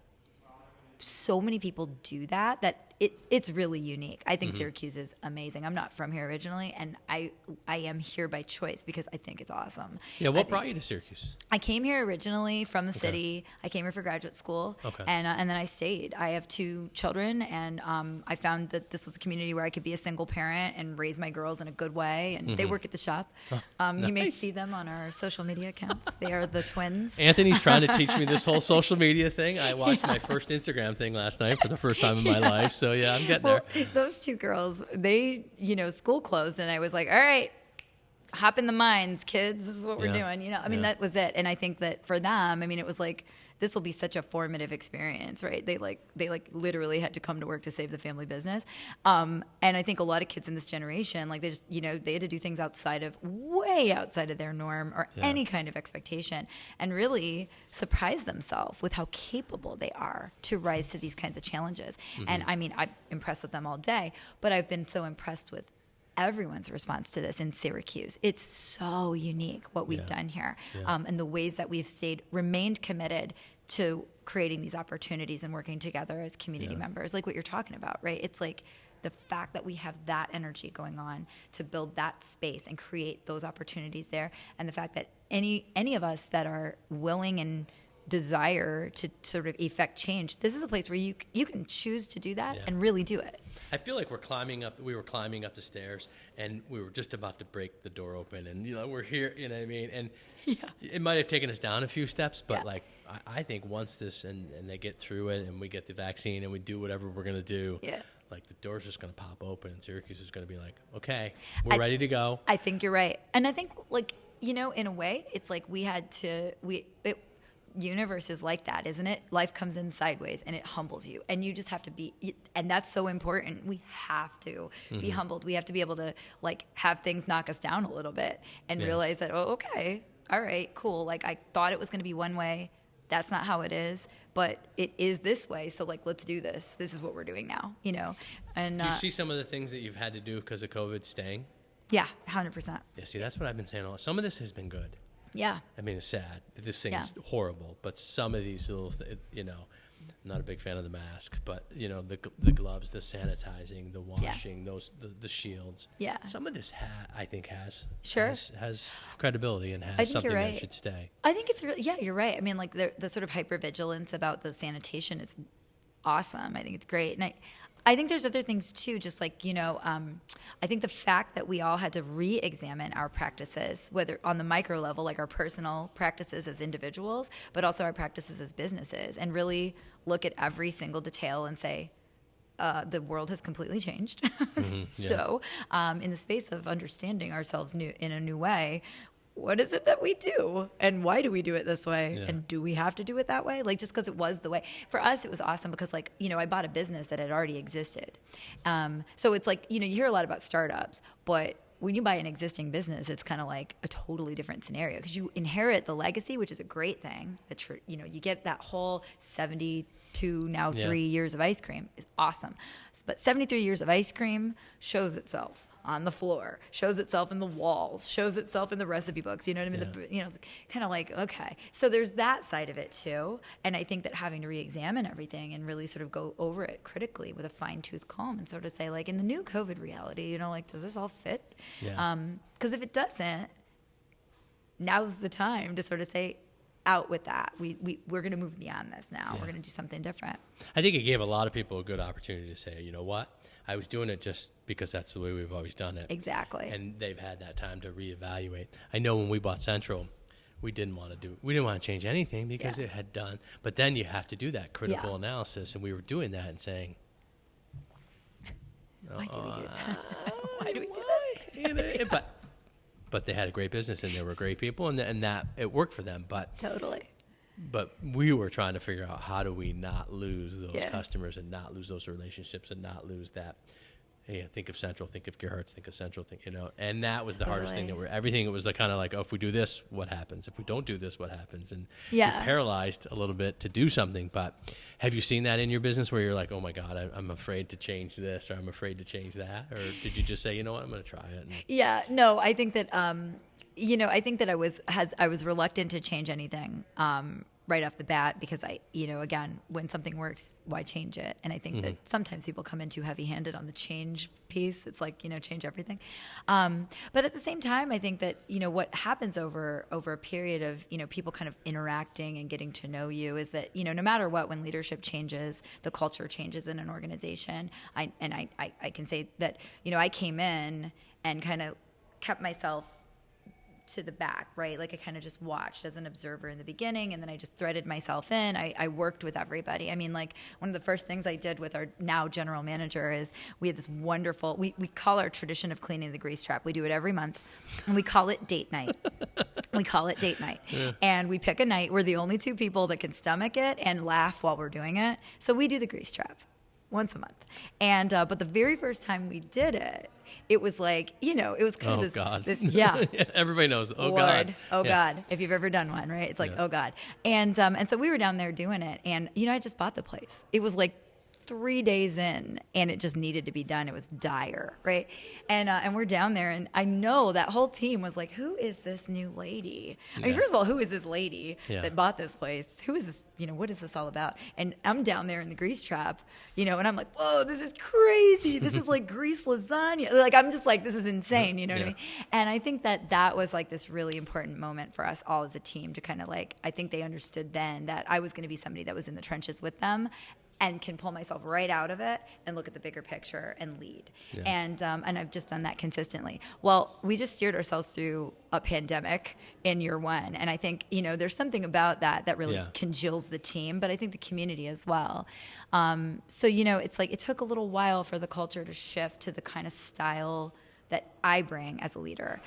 so many people do that it's really unique. I think Syracuse is amazing. I'm not from here originally, and I am here by choice because I think it's awesome. Yeah, what brought you to Syracuse? I came here originally from the city. I came here for graduate school, and then I stayed. I have 2 children, and I found that this was a community where I could be a single parent and raise my girls in a good way, and they work at the shop. Nice. You may see them on our social media accounts. They are the twins. Anthony's trying to teach me this whole social media thing. I watched my first Instagram thing last night for the first time in my life, so yeah, I'm getting there. Those 2 girls, they, school closed, and I was like, all right, hop in the mines, kids. This is what we're doing. I mean, that was it. And I think that for them, I mean, it was like, this will be such a formative experience, right? They literally had to come to work to save the family business. And I think a lot of kids in this generation, like they just, they had to do things way outside of their norm or any kind of expectation, and really surprise themselves with how capable they are to rise to these kinds of challenges. And I mean, I'm impressed with them all day, but I've been so impressed with everyone's response to this in Syracuse. It's so unique what we've done here, and the ways that we've remained committed to creating these opportunities and working together as community members, like what you're talking about, right? It's like the fact that we have that energy going on to build that space and create those opportunities there, and the fact that any of us that are willing and desire to sort of effect change, this is a place where you can choose to do that and really do it. I feel like we were climbing up the stairs, and we were just about to break the door open, and we're here, you know what I mean? And it might have taken us down a few steps, but like I think once this and they get through it, and we get the vaccine, and we do whatever we're gonna do, like the door's just gonna pop open, and Syracuse is gonna be like, okay, we're ready to go. I think you're right, and I think like in a way, it's like universe is like that, isn't it? Life comes in sideways and it humbles you, and you just have to be, and that's so important. We have to be humbled. We have to be able to like have things knock us down a little bit and realize that, oh, okay, all right, cool. Like I thought it was going to be one way. That's not how it is, but it is this way. So like, let's do this. This is what we're doing now, And do you see some of the things that you've had to do because of COVID staying? Yeah, 100%. Yeah, see, that's what I've been saying. Some of this has been good. Yeah. I mean, it's sad. This thing is horrible, but some of these little, I'm not a big fan of the mask, but the gloves, the sanitizing, the washing, the shields. Yeah. Some of this, I think, has credibility and has something that should stay. I think it's really, you're right. I mean, like the sort of hypervigilance about the sanitation is awesome. I think it's great, and I think there's other things too, just like, I think the fact that we all had to re-examine our practices, whether on the micro level, like our personal practices as individuals, but also our practices as businesses, and really look at every single detail and say, the world has completely changed. So in the space of understanding ourselves in a new way, what is it that we do, and why do we do it this way, and do we have to do it that way? Like, just because it was the way. For us, it was awesome because, like, I bought a business that had already existed. So it's like, you hear a lot about startups, but when you buy an existing business, it's kind of like a totally different scenario because you inherit the legacy, which is a great thing. You get that whole 72, now 3 years of ice cream is awesome. But 73 years of ice cream shows itself on the floor, shows itself in the walls, shows itself in the recipe books. You know what I mean? Kind of like, okay. So there's that side of it too. And I think that having to re-examine everything and really sort of go over it critically with a fine-tooth comb and sort of say, like, in the new COVID reality, like, does this all fit? Because if it doesn't, now's the time to sort of say, out with that. We're going to move beyond this now. We're going to do something different. I think it gave a lot of people a good opportunity to say, you know what? I was doing it just because that's the way we've always done it. Exactly. And they've had that time to reevaluate. I know when we bought Central, we didn't want to change anything because it had done. But then you have to do that critical analysis, and we were doing that and saying, why do we do that? Why do we do that? But they had a great business, and they were great people, and that it worked for them. But totally. But we were trying to figure out how do we not lose those customers and not lose those relationships and not lose that. Hey, think of Central, think of Gerharz, think of Central, and that was the hardest thing. Everything, it was kind of like, oh, if we do this, what happens? If we don't do this, what happens? And you're paralyzed a little bit to do something. But have you seen that in your business where you're like, oh my God, I'm afraid to change this, or I'm afraid to change that? Or did you just say, you know what, I'm going to try it? No, I think that, I think that I was reluctant to change anything right off the bat because again, when something works, why change it? And I think that sometimes people come in too heavy-handed on the change piece. It's like, change everything. But at the same time, I think that, what happens over a period of, people kind of interacting and getting to know you is that, no matter what, when leadership changes, the culture changes in an organization. I can say that, I came in and kind of kept myself to the back, right? Like I kind of just watched as an observer in the beginning, and then I just threaded myself in. I worked with everybody. I mean, like one of the first things I did with our now general manager is we had this wonderful, we call our tradition of cleaning the grease trap. We do it every month, and we call it date night. And we pick a night. We're the only two people that can stomach it and laugh while we're doing it. So we do the grease trap once a month. And but the very first time we did it, it was like, it was kind of this, everybody knows. Oh, Lord, God. Oh, God. If you've ever done one, right? It's like, oh, God. And so we were down there doing it. And, I just bought the place. It was like 3 days in, and it just needed to be done. It was dire, right? And we're down there, and I know that whole team was like, who is this new lady? I mean, first of all, who is this lady that bought this place? Who is this, what is this all about? And I'm down there in the grease trap, and I'm like, whoa, this is crazy. This is like grease lasagna. Like, I'm just like, this is insane, what I mean? And I think that was like this really important moment for us all as a team to kind of like, I think they understood then that I was going to be somebody that was in the trenches with them and can pull myself right out of it and look at the bigger picture and lead. And I've just done that consistently. Well, we just steered ourselves through a pandemic in year one. And I think, there's something about that really congeals the team, but I think the community as well. So, it's like it took a little while for the culture to shift to the kind of style that I bring as a leader.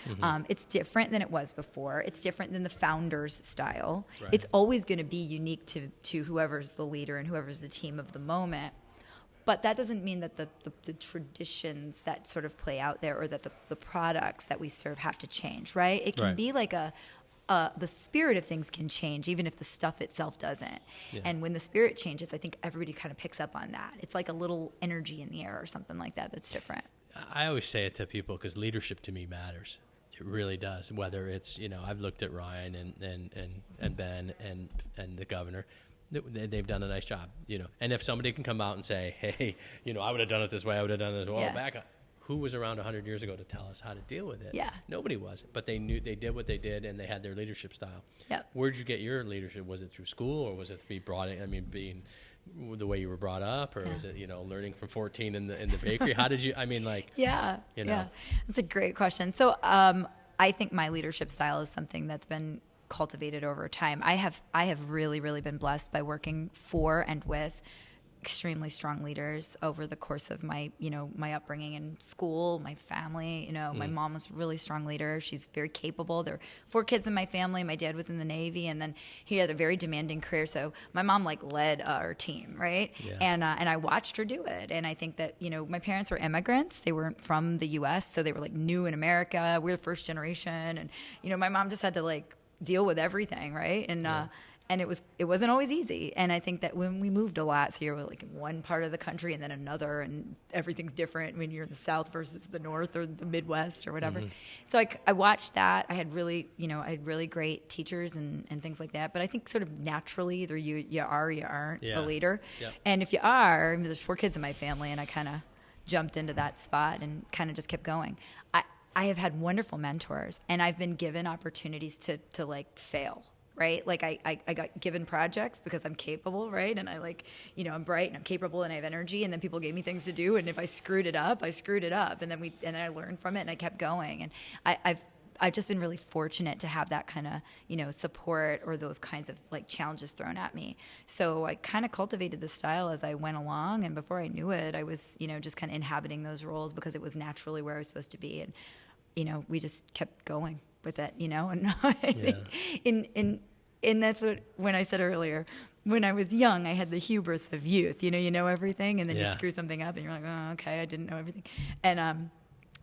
It's different than it was before. It's different than the founder's style. Right. It's always going to be unique to whoever's the leader and whoever's the team of the moment. But that doesn't mean that the traditions that sort of play out there or that the products that we serve have to change, right? It can be like the spirit of things can change even if the stuff itself doesn't. And when the spirit changes, I think everybody kind of picks up on that. It's like a little energy in the air or something like that that's different. I always say it to people because leadership to me matters. It really does. Whether it's, I've looked at Ryan and Ben and the governor. They've done a nice job, And if somebody can come out and say, hey, I would have done it this way, I would have done it this way. Well, back up. Who was around 100 years ago to tell us how to deal with it? Nobody was. But they knew they did what they did, and they had their leadership style. Where'd you get your leadership? Was it through school, or was it to be brought in? being the way you were brought up, or was it learning from 14 in the bakery? How did you? That's a great question. So I think my leadership style is something that's been cultivated over time. I have really, really been blessed by working for and with extremely strong leaders over the course of my upbringing in school, my family. My mom was a really strong leader. She's very capable. There are 4 kids in my family. My dad was in the Navy, and then he had a very demanding career. So my mom led our team, right? And I watched her do it. And I think that my parents were immigrants. They weren't from the U.S., so they were new in America. We're the first generation, and my mom just had to deal with everything, right? And it wasn't always easy. And I think that when we moved a lot, so you're in one part of the country and then another, and everything's different when you're in the South versus the North or the Midwest or whatever. So I watched that. I had really, great teachers and things like that. But I think sort of naturally, either you are or you aren't a leader. And if you are, there's 4 kids in my family, and I kind of jumped into that spot and kind of just kept going. I have had wonderful mentors, and I've been given opportunities to fail. Right? I got given projects because I'm capable, right? And I'm bright and I'm capable and I have energy, and then people gave me things to do, and if I screwed it up, I screwed it up. And then I learned from it, and I kept going. And I've just been really fortunate to have that kind of, support or those kinds of challenges thrown at me. So I kind of cultivated the style as I went along, and before I knew it, I was, just kind of inhabiting those roles because it was naturally where I was supposed to be. And, we just kept going with it, and I think and that's what, when I said earlier, when I was young, I had the hubris of youth, you know everything, and then you screw something up and you're like, oh, okay, I didn't know everything. And,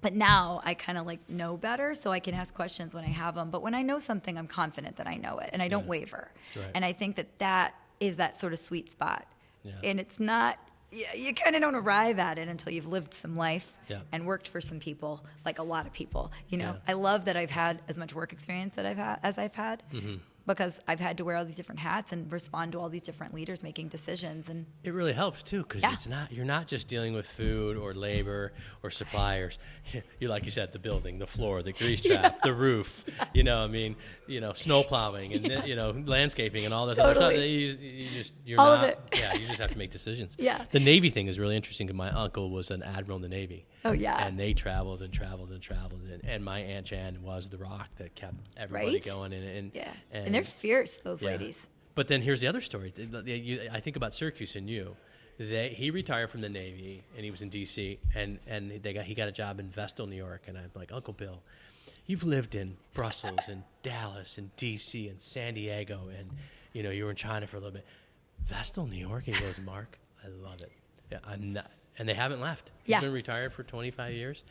but now I kind of know better, so I can ask questions when I have them. But when I know something, I'm confident that I know it, and I don't waver. Right. And I think that is that sort of sweet spot. And it's not, you kind of don't arrive at it until you've lived some life and worked for some people, a lot of people. I love that I've had as much work experience as I've had. Because I've had to wear all these different hats and respond to all these different leaders making decisions. And it really helps too, because you're not just dealing with food or labor or suppliers. You like you said, the building, the floor, the grease trap, the roof. Snow plowing and landscaping and all this other stuff. You just have to make decisions. The Navy thing is really interesting. Because my uncle was an admiral in the Navy. And they traveled and traveled and traveled, and my Aunt Jan was the rock that kept everybody going. And they're fierce, those ladies. But then here's the other story. I think about Syracuse and you. He retired from the Navy, and he was in D.C., and he got a job in Vestal, New York. And I'm like, Uncle Bill, you've lived in Brussels and Dallas and D.C. and San Diego, and you were in China for a little bit. Vestal, New York? He goes, Mark, I love it. And they haven't left. He's been retired for 25 years.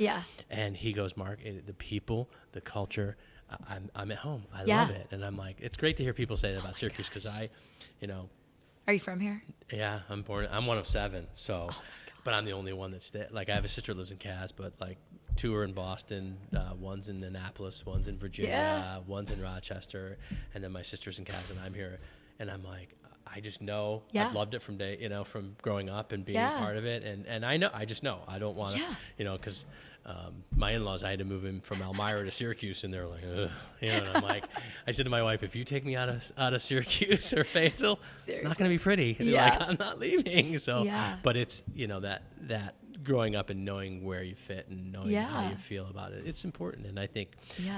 And he goes, Mark, the people, the culture, I'm at home. I love it. And I'm like, it's great to hear people say that about Syracuse, because Are you from here? Yeah, I'm one of 7. So, but I'm the only one that's there. Like I have a sister who lives in Cass, but like 2 are in Boston, one's in Annapolis, one's in Virginia, one's in Rochester, and then my sister's in Cass, and I'm here. And I'm like, I just know. I've loved it from from growing up and being a part of it. And I just know. I don't want to, because my in-laws, I had to move in from Elmira to Syracuse, and they're like, ugh. And I'm like, I said to my wife, if you take me out of Syracuse or Fayetteville, it's not going to be pretty. Like, I'm not leaving. So, but it's, that growing up and knowing where you fit and knowing how you feel about it, it's important. And I think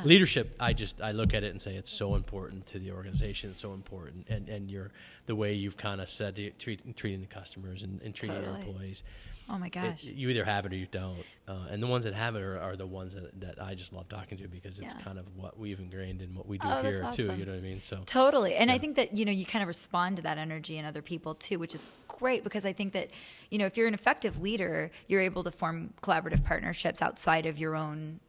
leadership, I look at it and say it's so important to the organization. It's so important. And the way you've kind of said treating the customers and treating your employees. Oh my gosh. You either have it or you don't. And the ones that have it are the ones that I just love talking to, because it's kind of what we've ingrained in what we do here too. You know what I mean? So totally. And I think that, you kind of respond to that energy in other people too, which is great, because I think that, if you're an effective leader, you're able to form collaborative partnerships outside of your own,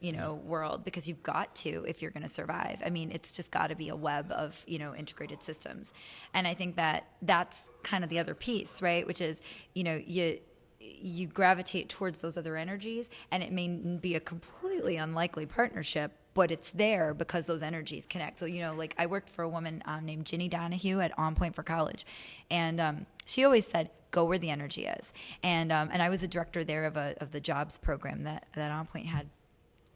world, because you've got to, if you're going to survive. I mean, it's just got to be a web of, integrated systems. And I think that that's kind of the other piece, right? Which is, you gravitate towards those other energies, and it may be a completely unlikely partnership, but it's there because those energies connect. So, like I worked for a woman named Ginny Donahue at On Point for College, and she always said, go where the energy is. And I was the director there of the jobs program that On Point had.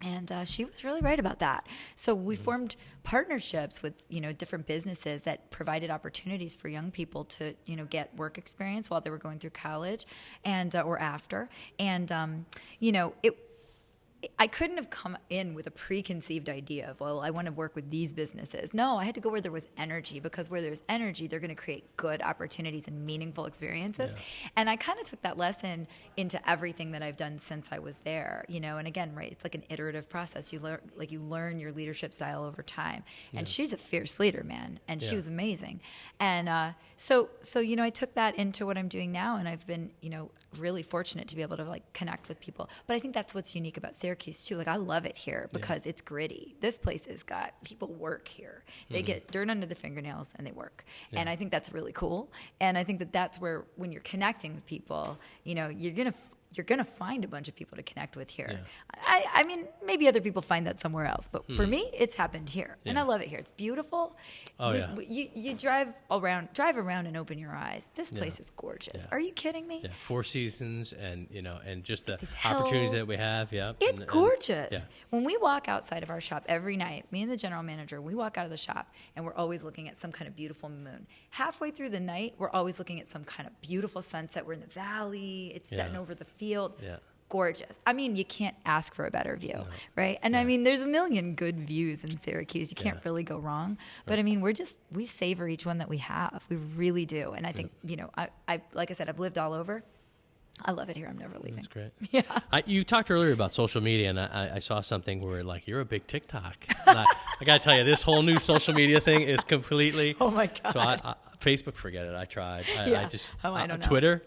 And she was really right about that. So we formed partnerships with, different businesses that provided opportunities for young people to, get work experience while they were going through college and or after. And, I couldn't have come in with a preconceived idea of, well, I want to work with these businesses. No, I had to go where there was energy, because where there's energy, they're going to create good opportunities and meaningful experiences. Yeah. And I kind of took that lesson into everything that I've done since I was there, and again, right, it's like an iterative process. You learn your leadership style over time. And she's a fierce leader, man. And she was amazing. And so I took that into what I'm doing now, and I've been, really fortunate to be able to connect with people. But I think that's what's unique about Syracuse too. I love it here because it's gritty. This place has got people work here. They get dirt under the fingernails and they work. Yeah. And I think that's really cool. And I think that that's where, when you're connecting with people, you're gonna find a bunch of people to connect with here. Yeah. I mean, maybe other people find that somewhere else, but for me, it's happened here, and I love it here. It's beautiful. Oh yeah. You drive around and open your eyes. This place is gorgeous. Yeah. Are you kidding me? Yeah. 4 seasons, and and just the opportunities that we have. Yeah. It's gorgeous. When we walk outside of our shop every night, me and the general manager, we walk out of the shop and we're always looking at some kind of beautiful moon. Halfway through the night, we're always looking at some kind of beautiful sunset. We're in the valley. It's setting over the field. Yeah. Gorgeous. I mean, you can't ask for a better view, right? And I mean, there's a million good views in Syracuse. You can't really go wrong. But I mean, we savor each one that we have. We really do. And I think, I like I said, I've lived all over. I love it here. I'm never leaving. That's great. Yeah. You talked earlier about social media, and I saw something where you're a big TikTok. I got to tell you, this whole new social media thing is completely. Oh my God. So Facebook, forget it. I tried. I just I don't know. Twitter,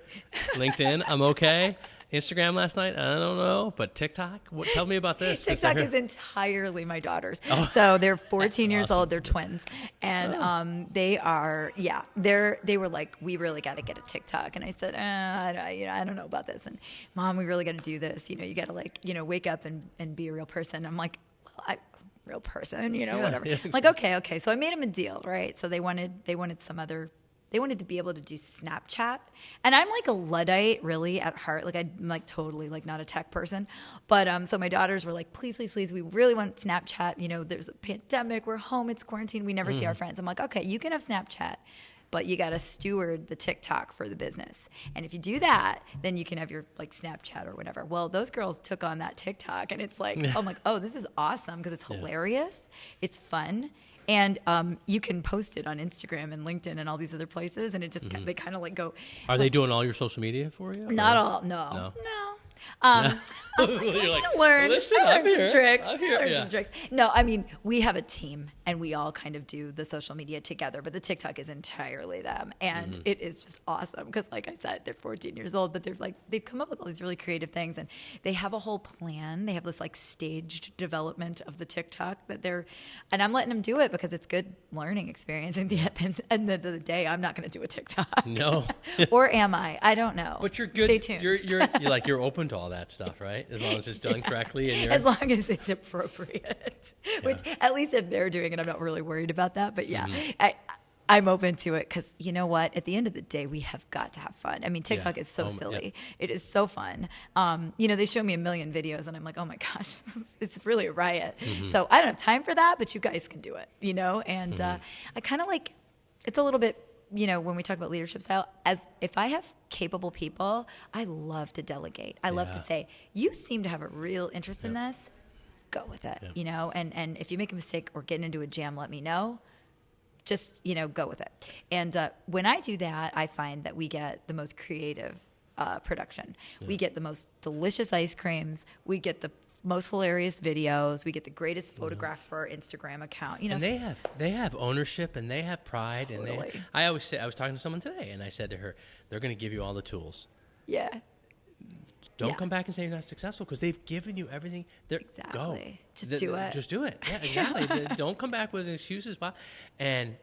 LinkedIn, I'm okay. Instagram last night, I don't know, but TikTok, tell me about this. TikTok is entirely my daughters. Oh, so they're 14 years old. They're twins, and they are, they were like, we really got to get a TikTok, and I said, I don't know about this, and Mom, we really got to do this. You got to wake up and be a real person. I'm like, well, real person, whatever. Yeah, exactly. I'm like, okay. So I made them a deal, right? So they wanted some other. They wanted to be able to do Snapchat. And I'm like a Luddite, really, at heart. I'm totally not a tech person. But so my daughters were like, please, we really want Snapchat. There's a pandemic. We're home. It's quarantine. We never see our friends. I'm like, okay, you can have Snapchat, but you got to steward the TikTok for the business. And if you do that, then you can have your Snapchat or whatever. Well, those girls took on that TikTok, and it's I'm like, oh, this is awesome because it's hilarious. It's fun. And you can post it on Instagram and LinkedIn and all these other places, and it just they kind of go. Are they doing all your social media for you? Not all, no. You're like, learn listen, some I'm here. tricks. I'm here. Learn Yeah. some tricks. No, I mean, we have a team and we all kind of do the social media together, but the TikTok is entirely them. And it is just awesome because, like I said, they're 14 years old, but they've come up with all these really creative things and they have a whole plan. They have this like staged development of the TikTok and I'm letting them do it because it's good learning experience. And at the end of the day, I'm not going to do a TikTok. No. Or am I? I don't know. But you're good. Stay tuned. You're open to all that stuff, right? As long as it's done correctly and you're as long as it's appropriate, which at least if they're doing it, I'm not really worried about that. But yeah, I'm open to it because you know what? At the end of the day, we have got to have fun. I mean, TikTok is so silly. It is so fun. They show me a million videos and I'm like, oh my gosh, it's really a riot. So I don't have time for that, but you guys can do it, And I kind of like, it's a little bit, when we talk about leadership style, as if I have capable people, I love to delegate. I love to say, you seem to have a real interest in this, go with it, and if you make a mistake or get into a jam, let me know. Just, go with it. And when I do that, I find that we get the most creative production. Yeah. We get the most delicious ice creams. We get the most hilarious videos. We get the greatest photographs for our Instagram account. And they have ownership and they have pride. Totally. And I always say, I was talking to someone today and I said to her, they're going to give you all the tools. Yeah. Don't come back and say you're not successful because they've given you everything. Exactly. Just do it. Just do it. Yeah, exactly. Don't come back with excuses. And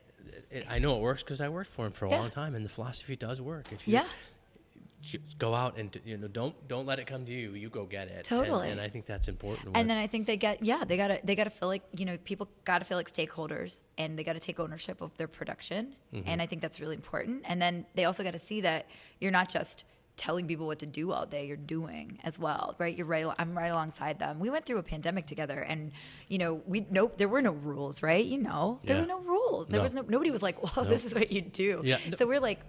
I know it works because I worked for him for a long time, and the philosophy does work. If you go out and don't let it come to you. You go get it. Totally. And I think that's important. And then I think they gotta feel like people gotta feel like stakeholders, and they gotta take ownership of their production. And I think that's really important. And then they also gotta see that you're not just telling people what to do all day, you're doing as well, right? I'm right alongside them. We went through a pandemic together and, there were no rules, right? There were no rules. Nobody was like, well, this is what you do. Yeah. So we're like,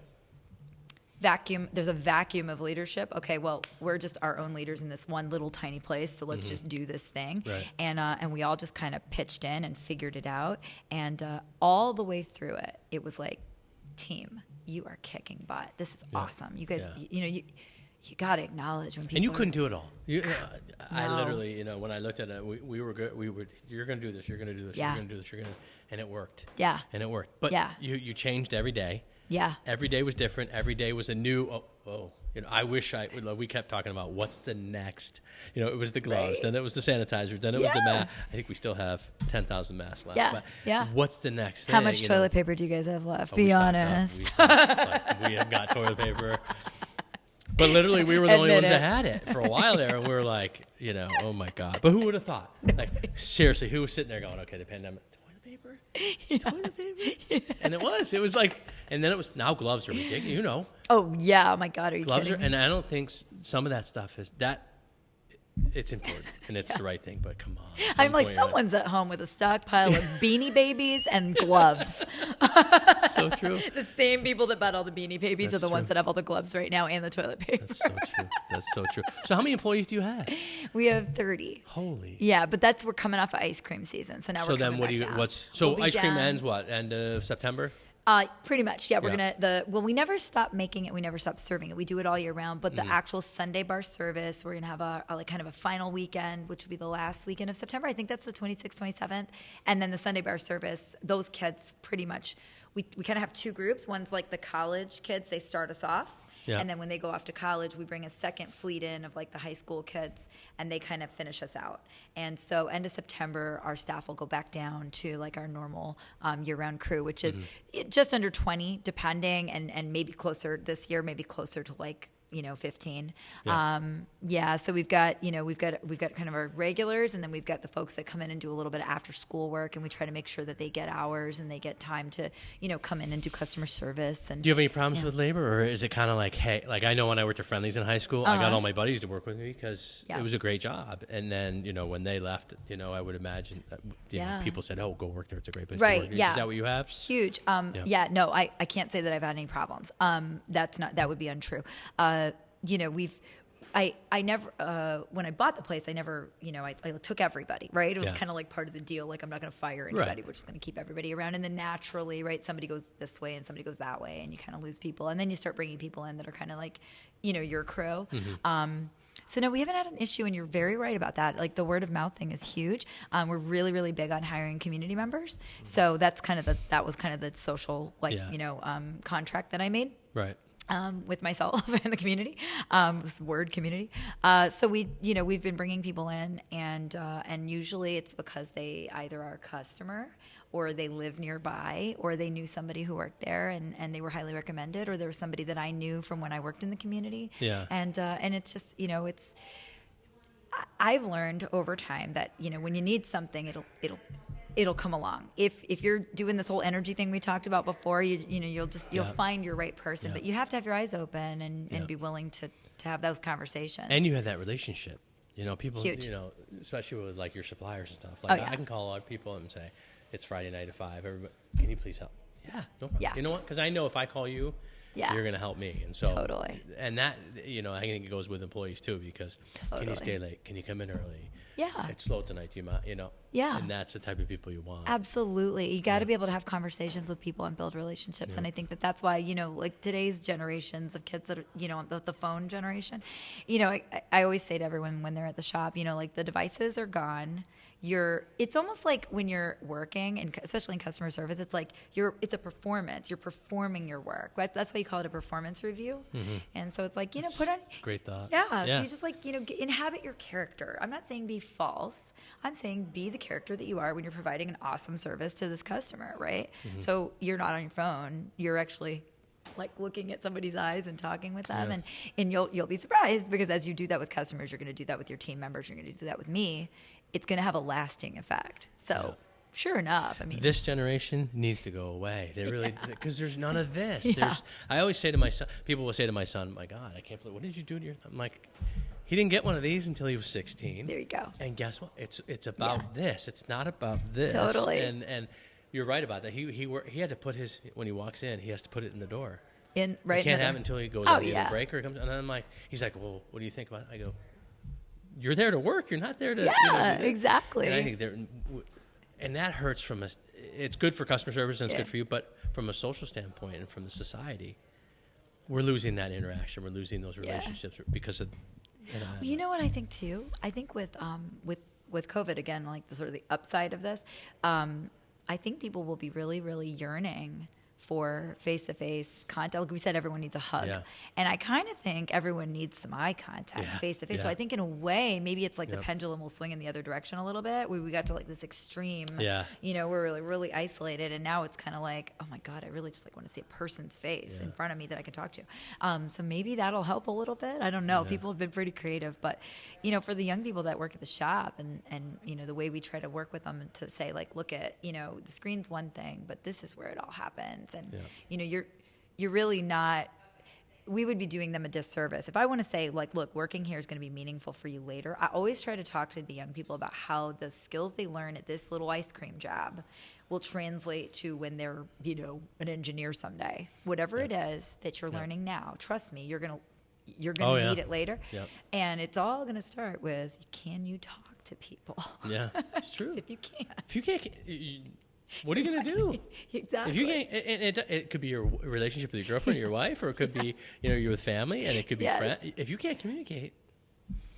there's a vacuum of leadership. Okay, well, we're just our own leaders in this one little tiny place, so let's just do this thing. Right. And we all just kind of pitched in and figured it out. And all the way through it, it was like, team, you are kicking butt. This is awesome. You guys, you got to acknowledge when people. And you couldn't do it all. I literally, when I looked at it, we were good. You're going to do this. You're going to do this. You're going to do this. And it worked. Yeah. And it worked. But you changed every day. Yeah. Every day was different. Every day was a new. I wish we kept talking about what's the next. It was the gloves, then it was the sanitizer, then it was the mask. I think we still have 10,000 masks left. Yeah. But what's the next thing? How much toilet paper do you guys have left? Be honest. We have got toilet paper. But literally, we were the only ones that had it for a while there, and we were like, oh my God. But who would have thought? Like, seriously, who was sitting there going, okay, the pandemic. Toilet paper? And it was like, and then it was, now gloves are ridiculous, Oh, yeah. Oh, my God. Are you gloves kidding? And I don't think some of that stuff is that. It's important and it's the right thing, but come on. I'm like, someone's at home with a stockpile of Beanie Babies and gloves. So true. The same people that bought all the Beanie Babies are the ones that have all the gloves right now and the toilet paper. That's so true. So how many employees do you have? We have 30. Holy. Yeah, but we're coming off of ice cream season, so now we're coming back down. Ice cream ends what? End of September? Pretty much, yeah. We're we never stop making it. We never stop serving it. We do it all year round. But the actual Sunday bar service, we're gonna have a final weekend, which will be the last weekend of September. I think that's the 26th, 27th, and then the Sunday bar service. Those kids, pretty much, we kind of have two groups. One's like the college kids; they start us off. Yeah. And then when they go off to college, we bring a second fleet in of like the high school kids, and they kind of finish us out. And so end of September, our staff will go back down to like our normal year-round crew, which is just under 20, depending, and maybe closer this year, maybe closer to like 15. So we've got kind of our regulars, and then we've got the folks that come in and do a little bit of after school work, and we try to make sure that they get hours and they get time to come in and do customer service. And do you have any problems with labor, or is it kind of like, hey, like I know when I worked at Friendly's in high school, I got all my buddies to work with me because it was a great job, and then when they left, I would imagine that, people said, oh, go work there, it's a great place to work. Is that what you have? It's huge. No, I can't say that I've had any problems. That would be untrue. I never, when I bought the place, I never, I took everybody, right? It was kind of like part of the deal. Like, I'm not going to fire anybody. Right. We're just going to keep everybody around. And then naturally, right, somebody goes this way and somebody goes that way, and you kind of lose people. And then you start bringing people in that are kind of like, your crew. So no, we haven't had an issue, and you're very right about that. Like the word of mouth thing is huge. We're really, really big on hiring community members. So that's kind of that was kind of the social, contract that I made. Right. With myself and the community, this word community. So we've been bringing people in, and usually it's because they either are a customer, or they live nearby, or they knew somebody who worked there and they were highly recommended, or there was somebody that I knew from when I worked in the community. Yeah. And it's just, I've learned over time that, when you need something, it'll come along. If you're doing this whole energy thing we talked about before, you'll find your right person, but you have to have your eyes open and be willing to have those conversations. And you have that relationship, people, Huge. especially with like your suppliers and stuff. Like I can call a lot of people and say, it's Friday night at 5. Everybody, can you please help? Yeah, no problem. Yeah. You know what? Because I know if I call you, you're going to help me. And so Totally. And that, I think it goes with employees too, because can you stay late? Can you come in early? Yeah. It's slow tonight. Do you mind? Yeah. And that's the type of people you want. Absolutely. You got to be able to have conversations with people and build relationships. Yeah. And I think that's why, like today's generations of kids that are, the phone generation, I always say to everyone when they're at the shop, like the devices are gone. It's almost like when you're working, and especially in customer service, it's like it's a performance. You're performing your work. Right? That's why you call it a performance review. Mm-hmm. And so it's like, put on. Great thought. Yeah. So you just inhabit your character. I'm not saying be false. I'm saying be the character that you are when you're providing an awesome service to this customer, right? Mm-hmm. So you're not on your phone. You're actually like looking at somebody's eyes and talking with them, and you'll be surprised, because as you do that with customers, you're going to do that with your team members. You're going to do that with me. It's going to have a lasting effect. So sure enough, this generation needs to go away. They really, because there's none of this. Yeah. I always say to my son, people will say to my son, my God, I can't believe, what did you do to your, I'm like, he didn't get one of these until he was 16. There you go. And guess what? It's about this. It's not about this. Totally. And you're right about that. He had to put when he walks in, he has to put it in the door. Right. He can't have it until he goes out to the break or comes. And I'm like, he's like, well, what do you think about it? I go, you're there to work. You're not there to. Yeah, exactly. And I think and that hurts from it's good for customer service and it's good for you, but from a social standpoint and from the society, we're losing that interaction. We're losing those relationships because of. You know what I think too? I think with COVID, again, like the sort of the upside of this, I think people will be really, really yearning for face-to-face contact. Like we said, everyone needs a hug. Yeah. And I kind of think everyone needs some eye contact face-to-face. Yeah. So I think in a way, maybe it's like the pendulum will swing in the other direction a little bit. We got to like this extreme, we're really, really isolated. And now it's kind of like, oh my God, I really just like want to see a person's face in front of me that I can talk to. So maybe that'll help a little bit. I don't know. Yeah. People have been pretty creative. But, for the young people that work at the shop and the way we try to work with them to say like, look at, the screen's one thing, but this is where it all happens. And, you're really not, we would be doing them a disservice. If I want to say like, look, working here is going to be meaningful for you later, I always try to talk to the young people about how the skills they learn at this little ice cream job will translate to when they're, an engineer someday. Whatever it is that you're learning now, trust me, you're going to need it later. Yep. And it's all going to start with, can you talk to people? Yeah, it's true. If you can't. What are you going to do? Exactly. If you can't, it could be your relationship with your girlfriend or your wife, or it could be, you're with family, and it could be friends. If you can't communicate.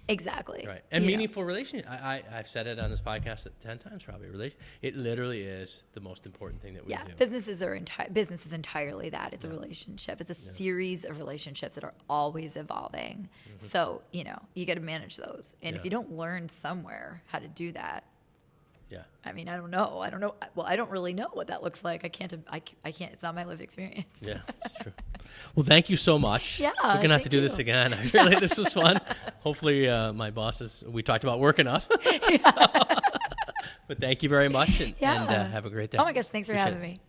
Exactly. Right. And meaningful relationship. I've said it on this podcast 10 times probably. It literally is the most important thing that we do. Business is entirely that. It's a relationship. It's a series of relationships that are always evolving. Mm-hmm. So, you got to manage those. And if you don't learn somewhere how to do that, I don't know. Well, I don't really know what that looks like. I can't. It's not my lived experience. Yeah, it's true. Well, thank you so much. Yeah, we're gonna have to do this again. This was fun. Hopefully, my bosses. We talked about work enough. But thank you very much, and have a great day. Oh my gosh, thanks for having me.